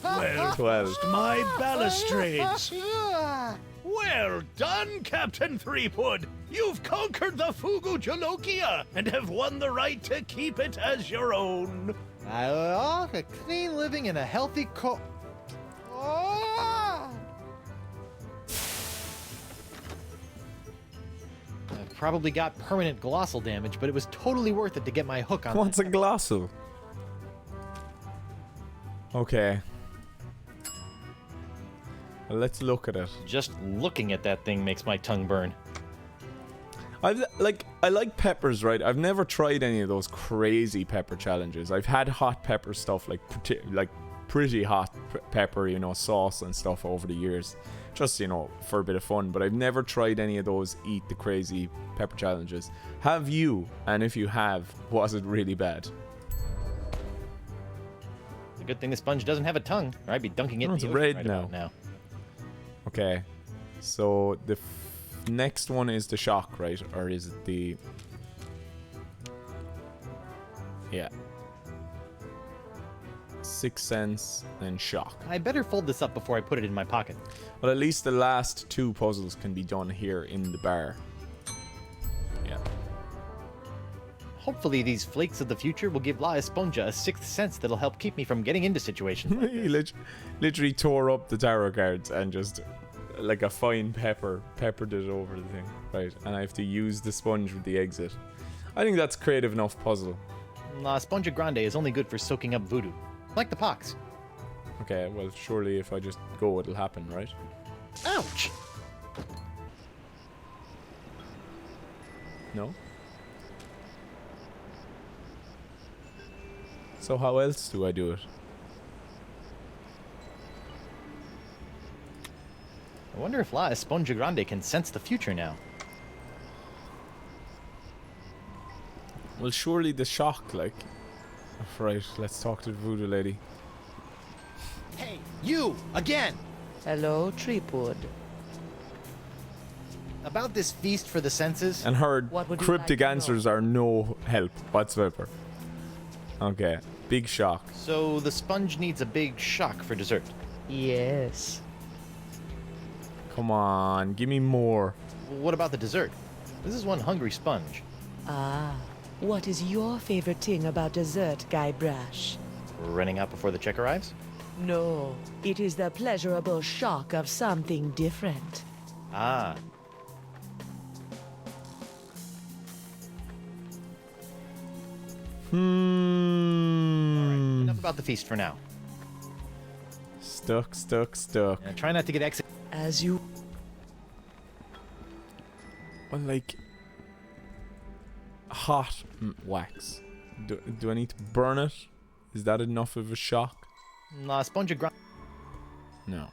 Well, 12. my balustrades. Well done, Captain Threepwood. You've conquered the Fugu Jalokia and have won the right to keep it as your own. A clean living and a healthy I've probably got permanent glossal damage, but it was totally worth it to get my hook on. What's a glossal? Okay. Well, let's look at it. Just looking at that thing makes my tongue burn. I like peppers, right? I've never tried any of those crazy pepper challenges. I've had hot pepper stuff, like pretty hot pepper, you know, sauce and stuff over the years, just, you know, for a bit of fun. But I've never tried any of those eat the crazy pepper challenges. Have you? And if you have, was it really bad? It's a good thing the sponge doesn't have a tongue, or I'd be dunking it in It's the ocean red right now. about now. Okay, so the next one is the shock, right? Or is it the... Yeah. Sixth Sense, then shock. I better fold this up before I put it in my pocket. Well, at least the last two puzzles can be done here in the bar. Yeah. Hopefully these flakes of the future will give La Esponja a sixth sense that'll help keep me from getting into situations like He this. literally tore up the tarot cards and just, like a fine peppered it over the thing. Right, and I have to use the sponge with the exit. I think that's creative enough puzzle. La Esponja Grande is only good for soaking up voodoo. Like the pox. Okay, well, surely if I just go, it'll happen, right? Ouch! No? So how else do I do it? I wonder if La Esponja Grande can sense the future now. Well, surely the shock, like... Right, let's talk to the voodoo lady. Hey, you! Again! Hello, Treepwood. About this feast for the senses? And her What would you cryptic like to answers are no help whatsoever. Okay, big shock. So the sponge needs a big shock for dessert. Yes. Come on, give me more. What about the dessert? This is one hungry sponge. Ah, what is your favorite thing about dessert, Guybrush? Running out before the check arrives? No, it is the pleasurable shock of something different. Ah. Enough about the feast for now. Stuck. And try not to get exit. As you... Well, like... Hot wax. Do I need to burn it? Is that enough of a shock? La Esponja Grande. No.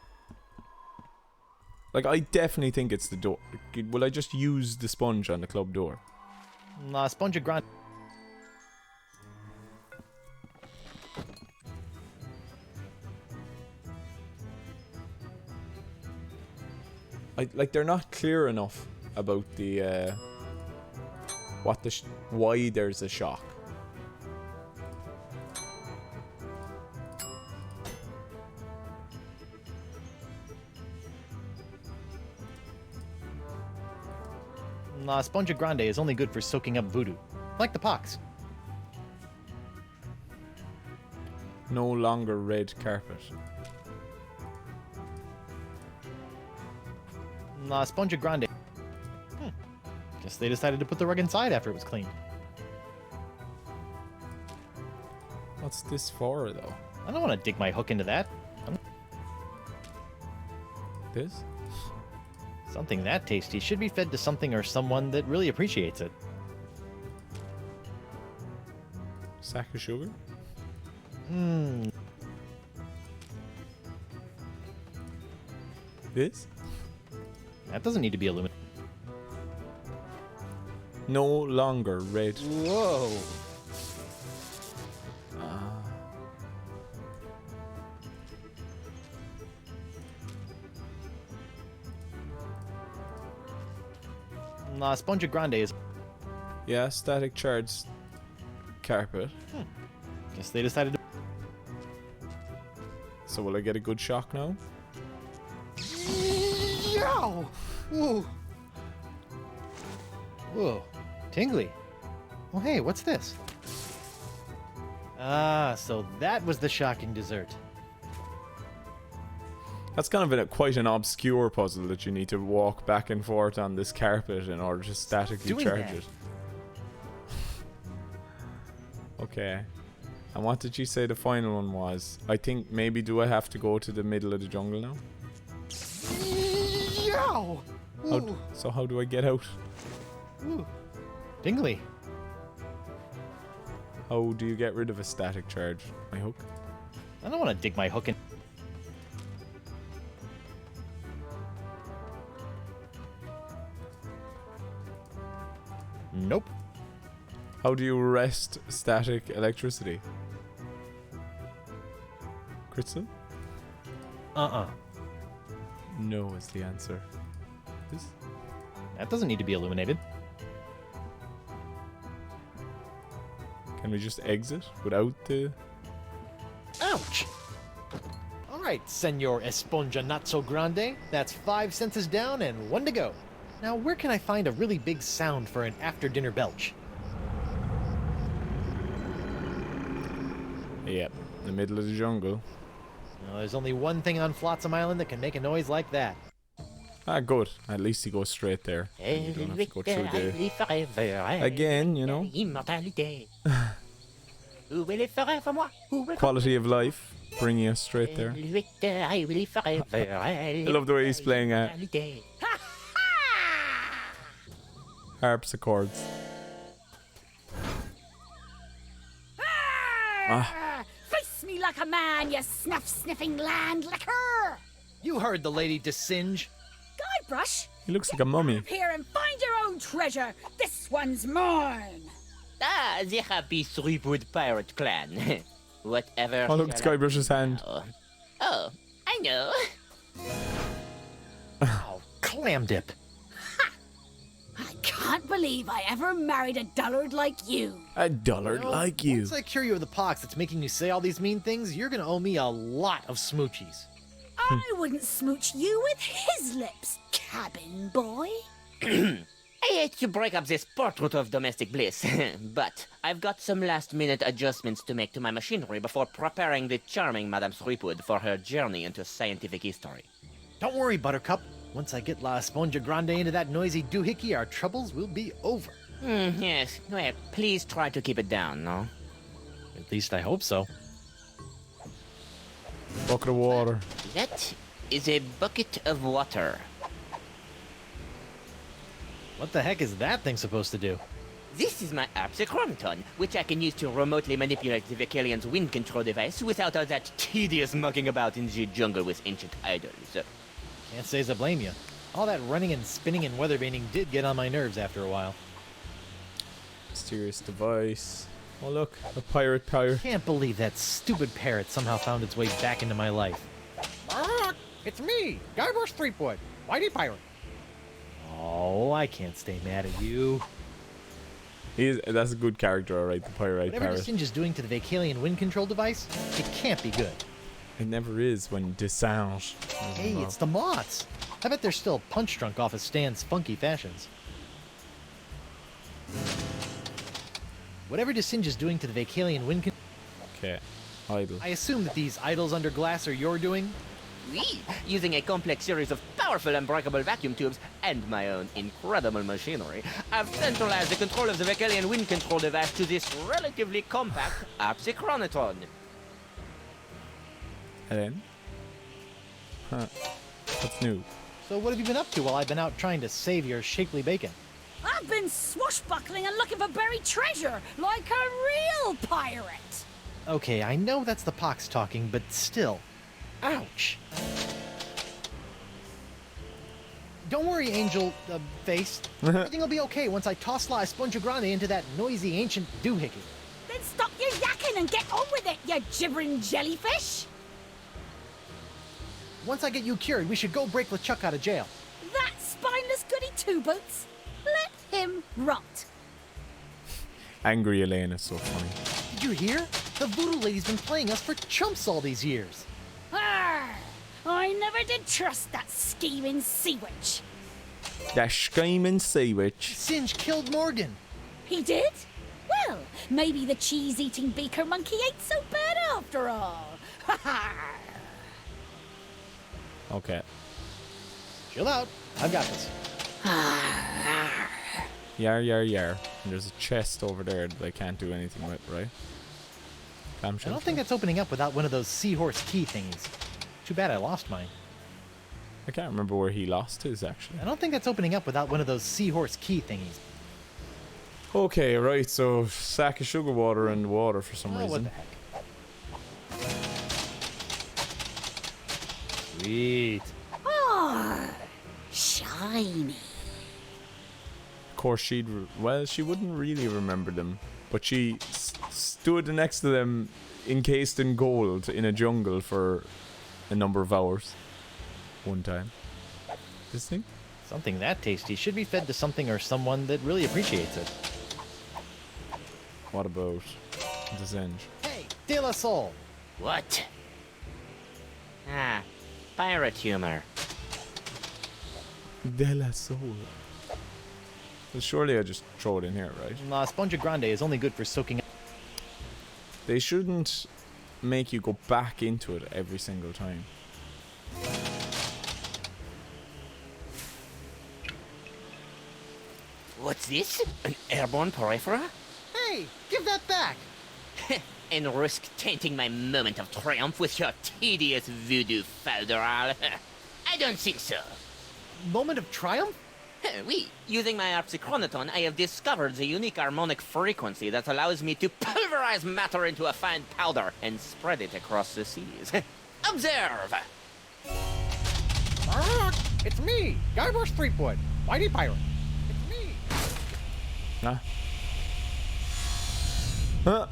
Like, I definitely think it's the door. Will I just use the sponge on the club door? La Esponja Grande. Like, they're not clear enough about the, why there's a shock. La Esponja Grande is only good for soaking up voodoo. Like the pox. No longer red carpet. La Esponja Grande. Guess they decided to put the rug inside after it was cleaned. What's this for, though? I don't want to dig my hook into that. This? Something that tasty should be fed to something or someone that really appreciates it. Sack of sugar? This? That doesn't need to be illuminated. No longer red. Whoa! La Spongia Grande is... Yeah, static charge carpet. Guess they decided to... So will I get a good shock now? Yow! Whoa! Whoa. Tingly. Oh, hey, what's this? Ah, so that was the shocking dessert. That's kind of quite an obscure puzzle that you need to walk back and forth on this carpet in order to statically Doing charge that? it. Okay. And what did you say the final one was? I think maybe do I have to go to the middle of the jungle now? Yow! So how do I get out? Ooh. Tingly. How do you get rid of a static charge? My hook? I don't want to dig my hook in... Nope. How do you arrest static electricity? Crystal? No is the answer. This? That doesn't need to be illuminated. Can we just exit without the... Ouch! Alright, Senor Esponja Not So Grande. That's 5 senses down and 1 to go. Now, where can I find a really big sound for an after-dinner belch? Yep, in the middle of the jungle. Well, there's only one thing on Flotsam Island that can make a noise like that. Ah, good. At least he goes straight there. You don't have to go through the... Again, you know. Quality of life, bringing us straight there. I love the way he's playing harpsichords. Face me like a man, you snuff-sniffing land licker! You heard the lady Desinge. Guybrush, He looks like a mummy. up here and find your own treasure. This one's mine. Ah, the happy Threepwood pirate clan. Whatever. Oh, look, it's Guybrush's hand. Oh, I know. Oh, clam dip. I can't believe I ever married a dullard like you. A dullard like you. Once I cure you of the pox that's making you say all these mean things, you're gonna owe me a lot of smoochies. I wouldn't smooch you with his lips, cabin boy. I hate to break up this portrait of domestic bliss, but I've got some last-minute adjustments to make to my machinery before preparing the charming Madame Threepwood for her journey into scientific history. Don't worry, Buttercup. Once I get La Spongia Grande into that noisy doohickey, our troubles will be over. Yes, well, please try to keep it down, no? At least I hope so. Bucket of water. That is a bucket of water. What the heck is that thing supposed to do? This is my harpsichronoton, which I can use to remotely manipulate the Vicalian's wind control device without all that tedious mucking about in the jungle with ancient idols. Can't say as I blame you. All that running and spinning and weathervaning did get on my nerves after a while. Mysterious device. Oh look, a pirate power. Can't believe that stupid parrot somehow found its way back into my life. It's me, Guybrush Threepwood, Whitey Pirate. Oh, I can't stay mad at you. That's a good character, alright, the pirate Whatever parrot. Desinge is doing to the Vicalian wind control device, it can't be good. It never is when Desinge. Hey, it's the moths. I bet they're still punch-drunk off of Stan's funky fashions. Whatever Desinge is doing to the Vicalian wind control... Okay, idle. I assume that these idols under glass are your doing? Oui, using a complex series of powerful unbreakable vacuum tubes and my own incredible machinery, I've centralized the control of the vehicle and wind control device to this relatively compact apsichronoton. And then? Huh. What's new? So what have you been up to while I've been out trying to save your shapely bacon? I've been swashbuckling and looking for buried treasure, like a real pirate. Okay, I know that's the pox talking, but still. Ouch. Don't worry, Angel Face. Everything will be okay once I toss La Esponja Grande into that noisy ancient doohickey. Then stop your yakking and get on with it, you gibbering jellyfish. Once I get you cured, we should go break LeChuck out of jail. That spineless goody two-boots. Let him rot. Angry Elaine is so funny. Did you hear? The voodoo lady's been playing us for chumps all these years. Arr! I never did trust that scheming sea witch. That scheming sea witch. Singe killed Morgan. He did? Well, maybe the cheese-eating beaker monkey ain't so bad after all. Ha ha! Okay. Chill out. I've got this. Yar, yar, yar. And there's a chest over there that I can't do anything with, right? I don't think that's opening up without one of those seahorse key thingies. Too bad I lost mine. I can't remember where he lost his, actually. I don't think that's opening up without one of those seahorse key thingies. Okay, right, so sack of sugar water in the water for some Oh, reason. what the heck. Sweet. Oh, shiny. Of course, well, she wouldn't really remember them, but she stood next to them encased in gold in a jungle for a number of hours. One time. This thing? Something that tasty should be fed to something or someone that really appreciates it. What about the Zinj? Hey, De La Soul. What? Ah, pirate humor. De La Soul. Well, surely I just throw it in here, right? La Esponja Grande is only good for soaking. They shouldn't make you go back into it every single time. What's this? An airborne porifera? Hey, give that back. And risk tainting my moment of triumph with your tedious voodoo falderal? I don't think so. Moment of triumph? Oui, using my apsichronoton, I have discovered the unique harmonic frequency that allows me to pulverize matter into a fine powder and spread it across the seas. Observe! It's me, Guybrush Threepwood, Mighty Pirate. It's me. Huh? Huh?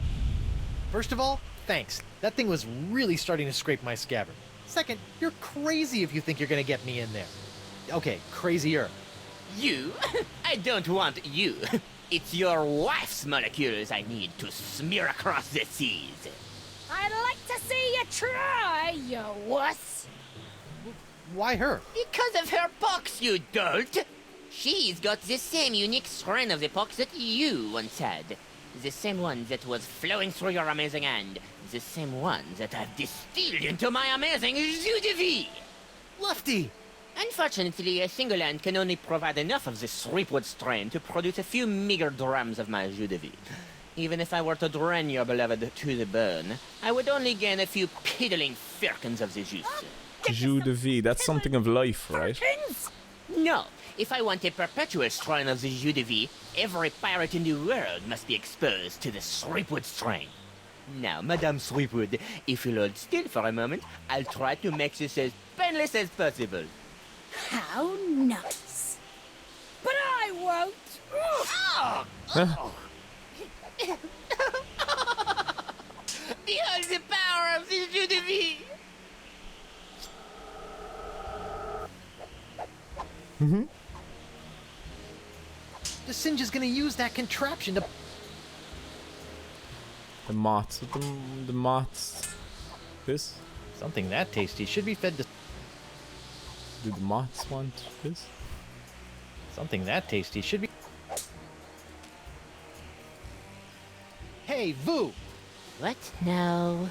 First of all, thanks. That thing was really starting to scrape my scabbard. Second, you're crazy if you think you're gonna get me in there. Okay, crazier. You? I don't want you. It's your wife's molecules I need to smear across the seas. I'd like to see you try, you wuss. Why her? Because of her pox, you dolt! She's got the same unique strain of the pox that you once had. The same one that was flowing through your amazing hand. The same one that I've distilled into my amazing jus de vie. Lefty! Unfortunately, a single hand can only provide enough of this Threepwood strain to produce a few meager drams of my jus de vie. Even if I were to drain your beloved to the bone, I would only gain a few piddling firkins of the juice. Jus de vie, that's something of life, right? Firkins? No, if I want a perpetual strain of the jus de vie, every pirate in the world must be exposed to the Threepwood strain. Now, Madame Threepwood, if you'll hold still for a moment, I'll try to make this as painless as possible. How nice. But I won't. Behold the power of the jus de vie! The Singe is gonna use that contraption to... The moths. The moths. This? Something that tasty should be fed to... Do the moths want this? Something that tasty should be... Hey, Voo! What now?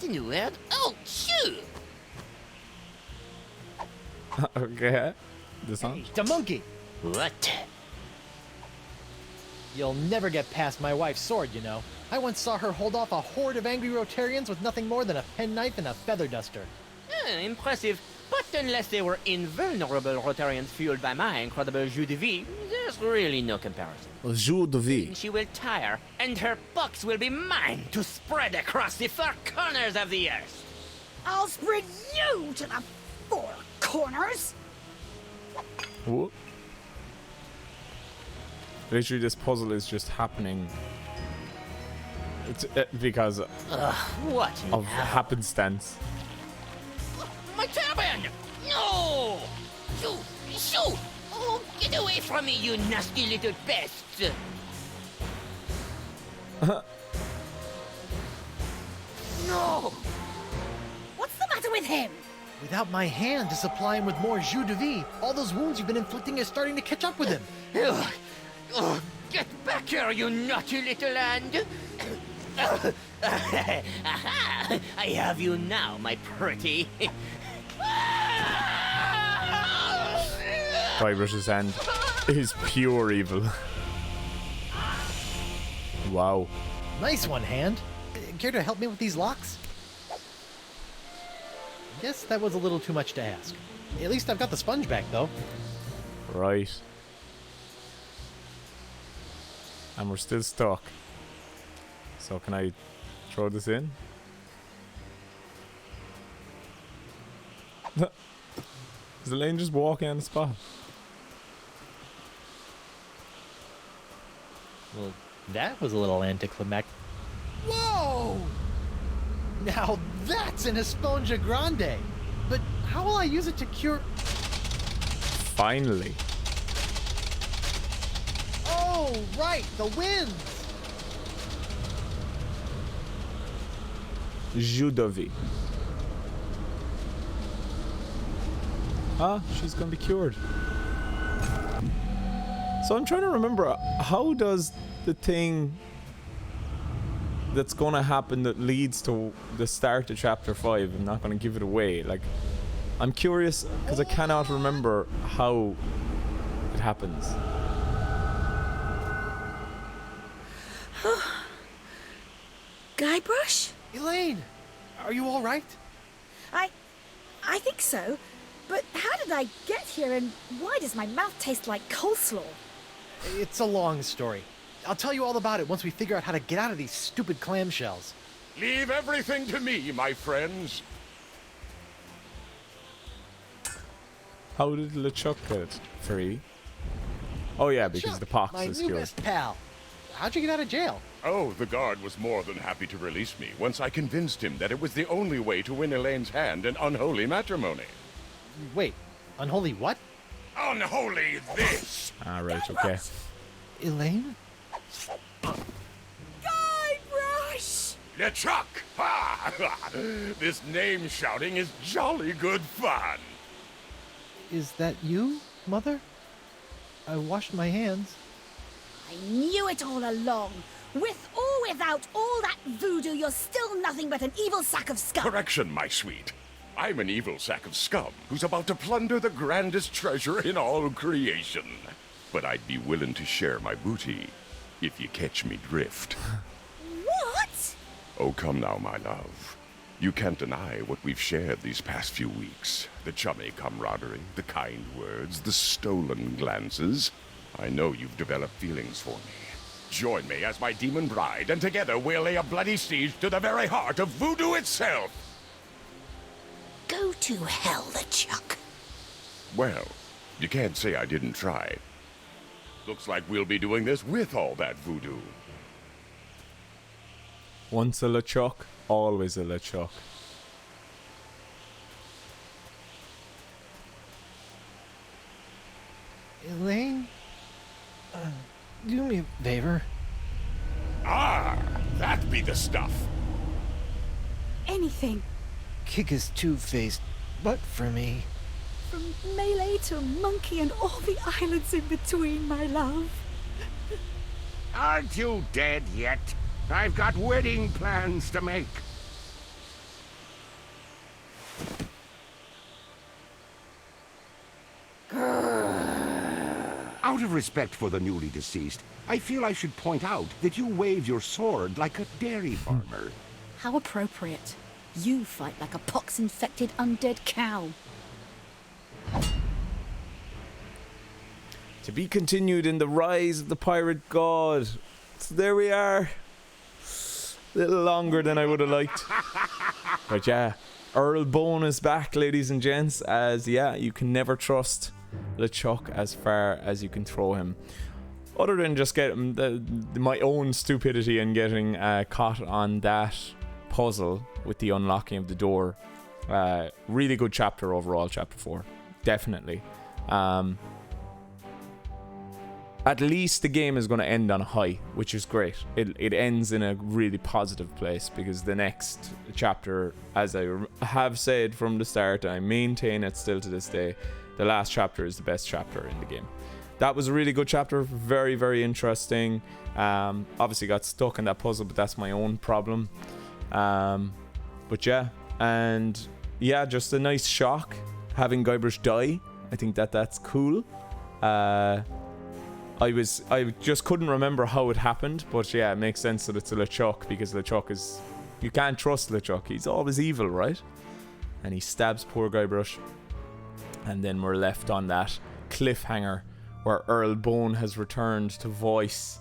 new word? Oh, shoo! Okay. The song? Hey, the monkey! What? You'll never get past my wife's sword, you know. I once saw her hold off a horde of angry Rotarians with nothing more than a penknife and a feather duster. Impressive. But unless they were invulnerable Rotarians fueled by my incredible jus de vie, there's really no comparison. Jus de vie. She will tire, and her box will be mine to spread across the four corners of the earth. I'll spread you to the four corners. Whoa. Literally, this puzzle is just happening. It's because What of now? happenstance. My turban! No! Shoo! Oh, get away from me, you nasty little pest! No! What's the matter with him? Without my hand to supply him with more jus de vie, all those wounds you've been inflicting are starting to catch up with him. Get back here, you naughty little hand! Aha! I have you now, my pretty. Guybrush's hand is pure evil. Wow. Nice one, Hand. Care to help me with these locks? Guess that was a little too much to ask. At least I've got the sponge back, though. Right. And we're still stuck. So can I throw this in? Is Elaine just walking on the spot? Well, that was a little anticlimactic. Whoa! Now that's an Esponja Grande! But how will I use it to cure... Finally. Oh, right! The winds! Jus de vie. Ah, she's gonna be cured. So I'm trying to remember, how does the thing that's gonna happen that leads to the start of chapter 5, I'm not gonna give it away, like, I'm curious because I cannot remember how it happens. Guybrush? Elaine! Are you alright? I think so. But how did I get here, and why does my mouth taste like coleslaw? It's a long story. I'll tell you all about it once we figure out how to get out of these stupid clamshells. Leave everything to me, my friends. How did LeChuck get it free? Oh yeah, because Chuck, the pox my is new cured. best pal. How'd you get out of jail? Oh, the guard was more than happy to release me once I convinced him that it was the only way to win Elaine's hand in unholy matrimony. Wait, unholy what? Unholy this! Ah, right, okay. Elaine? Guybrush! LeChuck! Ha! This name shouting is jolly good fun. Is that you, Mother? I washed my hands. I knew it all along. With or without all that voodoo, you're still nothing but an evil sack of scum. Correction, my sweet. I'm an evil sack of scum who's about to plunder the grandest treasure in all creation. But I'd be willing to share my booty if you catch me drift. What? Oh, come now, my love. You can't deny what we've shared these past few weeks. The chummy camaraderie, the kind words, the stolen glances. I know you've developed feelings for me. Join me as my demon bride, and together we'll lay a bloody siege to the very heart of voodoo itself. Go to hell, LeChuck. Well, you can't say I didn't try. Looks like we'll be doing this with all that voodoo. Once a LeChuck, always a LeChuck. Elaine? Do me a favor. Ah, that be the stuff. Anything. Kick his two-faced butt for me. From Melee to Monkey and all the islands in between, my love. Aren't you dead yet? I've got wedding plans to make. Out of respect for the newly deceased, I feel I should point out that you wave your sword like a dairy farmer. How appropriate. You fight like a pox-infected undead cow. To be continued in the rise of the pirate god. So there we are. A little longer than I would have liked. But yeah, Earl Bone is back, ladies and gents, as yeah, you can never trust LeChuck as far as you can throw him. Other than just getting my own stupidity and getting caught on that puzzle with the unlocking of the door. Really good chapter overall, chapter 4. Definitely. At least the game is going to end on a high, which is great. It ends in a really positive place, because the next chapter, as I have said from the start, I maintain it still to this day, the last chapter is the best chapter in the game. That was a really good chapter, very, very interesting. Obviously got stuck in that puzzle, but that's my own problem. But yeah, and yeah, just a nice shock having Guybrush die. I think that's cool. I just couldn't remember how it happened, but yeah, it makes sense that it's a LeChuck, because LeChuck is, you can't trust LeChuck. He's always evil, right? And he stabs poor Guybrush, and then we're left on that cliffhanger where Earl Bone has returned to voice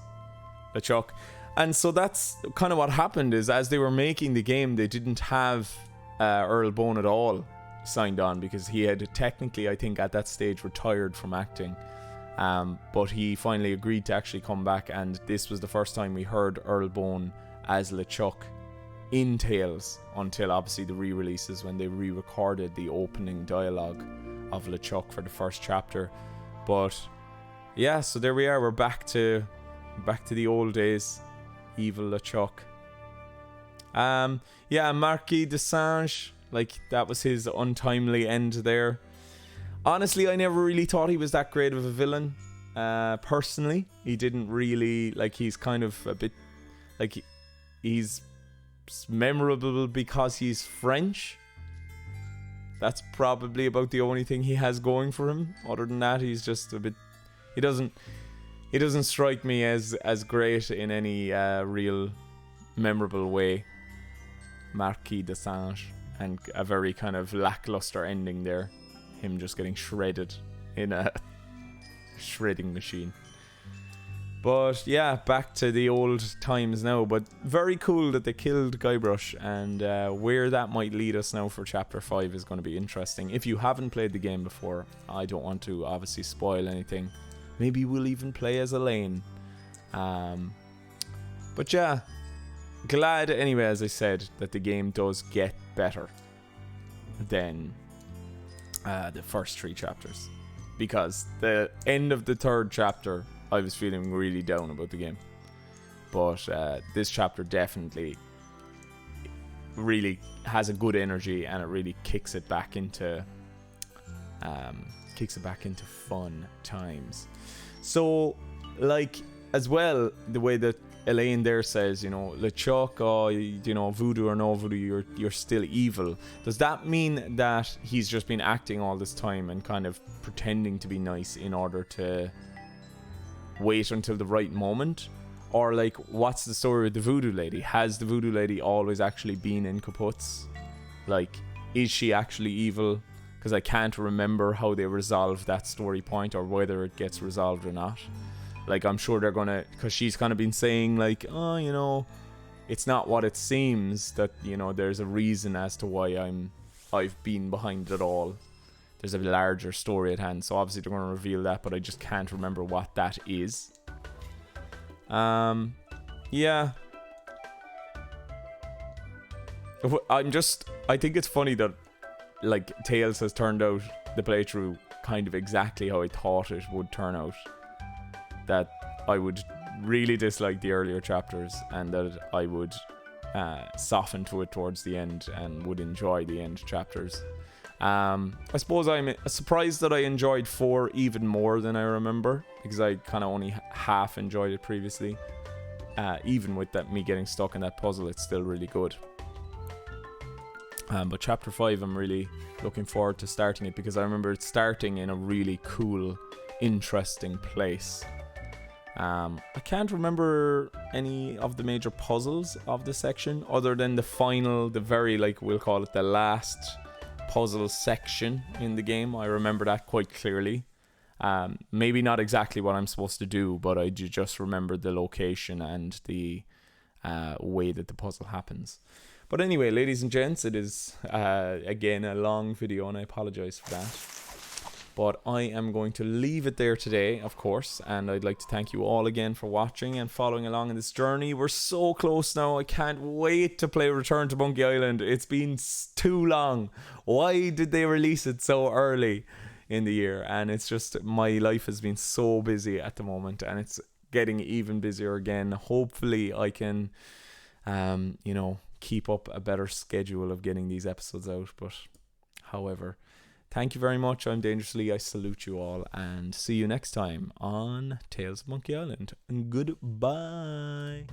LeChuck. And so that's kind of what happened, is as they were making the game, they didn't have Earl Bone at all signed on, because he had technically, I think at that stage, retired from acting. But he finally agreed to actually come back, and this was the first time we heard Earl Bone as LeChuck in Tales, until obviously the re-releases, when they re-recorded the opening dialogue of LeChuck for the first chapter. But yeah, so there we are, we're back to the old days. Evil LeChuck. Yeah, Marquis de Sange, like, that was his untimely end there. Honestly, I never really thought he was that great of a villain. Personally, he didn't really, like, he's kind of a bit, like, he's memorable because he's French. That's probably about the only thing he has going for him. Other than that, he's just a bit, he doesn't strike me as great in any real memorable way. Marquis de Sange, and a very kind of lackluster ending there. Him just getting shredded in a shredding machine. But yeah, back to the old times now. But very cool that they killed Guybrush, and where that might lead us now for chapter 5 is going to be interesting. If you haven't played the game before, I don't want to obviously spoil anything. Maybe we'll even play as Elaine. But yeah, glad anyway, as I said, that the game does get better than the first 3 chapters, because the end of the 3rd chapter I was feeling really down about the game, but this chapter definitely really has a good energy, and it really kicks it back into fun times. So, like, as well, the way that Elaine there says, you know, LeChuck, oh, you know, voodoo or no voodoo, you're still evil. Does that mean that he's just been acting all this time and kind of pretending to be nice in order to wait until the right moment? Or, like, what's the story with the voodoo lady? Has the voodoo lady always actually been in Kaputs? Like, is she actually evil? Because I can't remember how they resolve that story point, or whether it gets resolved or not. Like, I'm sure they're gonna, because she's kind of been saying, like, oh, you know, it's not what it seems, that, you know, there's a reason as to why I've been behind it all. There's a larger story at hand. So obviously they're going to reveal that, but I just can't remember what that is. Yeah. I think it's funny that, like, Tales has turned out the playthrough kind of exactly how I thought it would turn out. That I would really dislike the earlier chapters, and that I would soften to it towards the end and would enjoy the end chapters. I suppose I'm surprised that I enjoyed 4 even more than I remember, because I kind of only half enjoyed it previously. Even with that, me getting stuck in that puzzle, it's still really good. But chapter 5, I'm really looking forward to starting it, because I remember it starting in a really cool interesting place. I can't remember any of the major puzzles of the section other than the final, the very, like, we'll call it the last puzzle section in the game. I remember that quite clearly. Maybe not exactly what I'm supposed to do, but I do just remember the location and the way that the puzzle happens. But anyway, ladies and gents, it is again a long video, and I apologize for that. But I am going to leave it there today, of course, and I'd like to thank you all again for watching and following along in this journey. We're so close now. I can't wait to play Return to Monkey Island. It's been too long. Why did they release it so early in the year? And it's just, my life has been so busy at the moment, and it's getting even busier again. Hopefully I can, you know, keep up a better schedule of getting these episodes out. But however, thank you very much. I'm Dangerously. I salute you all, and see you next time on Tales of Monkey Island. And goodbye.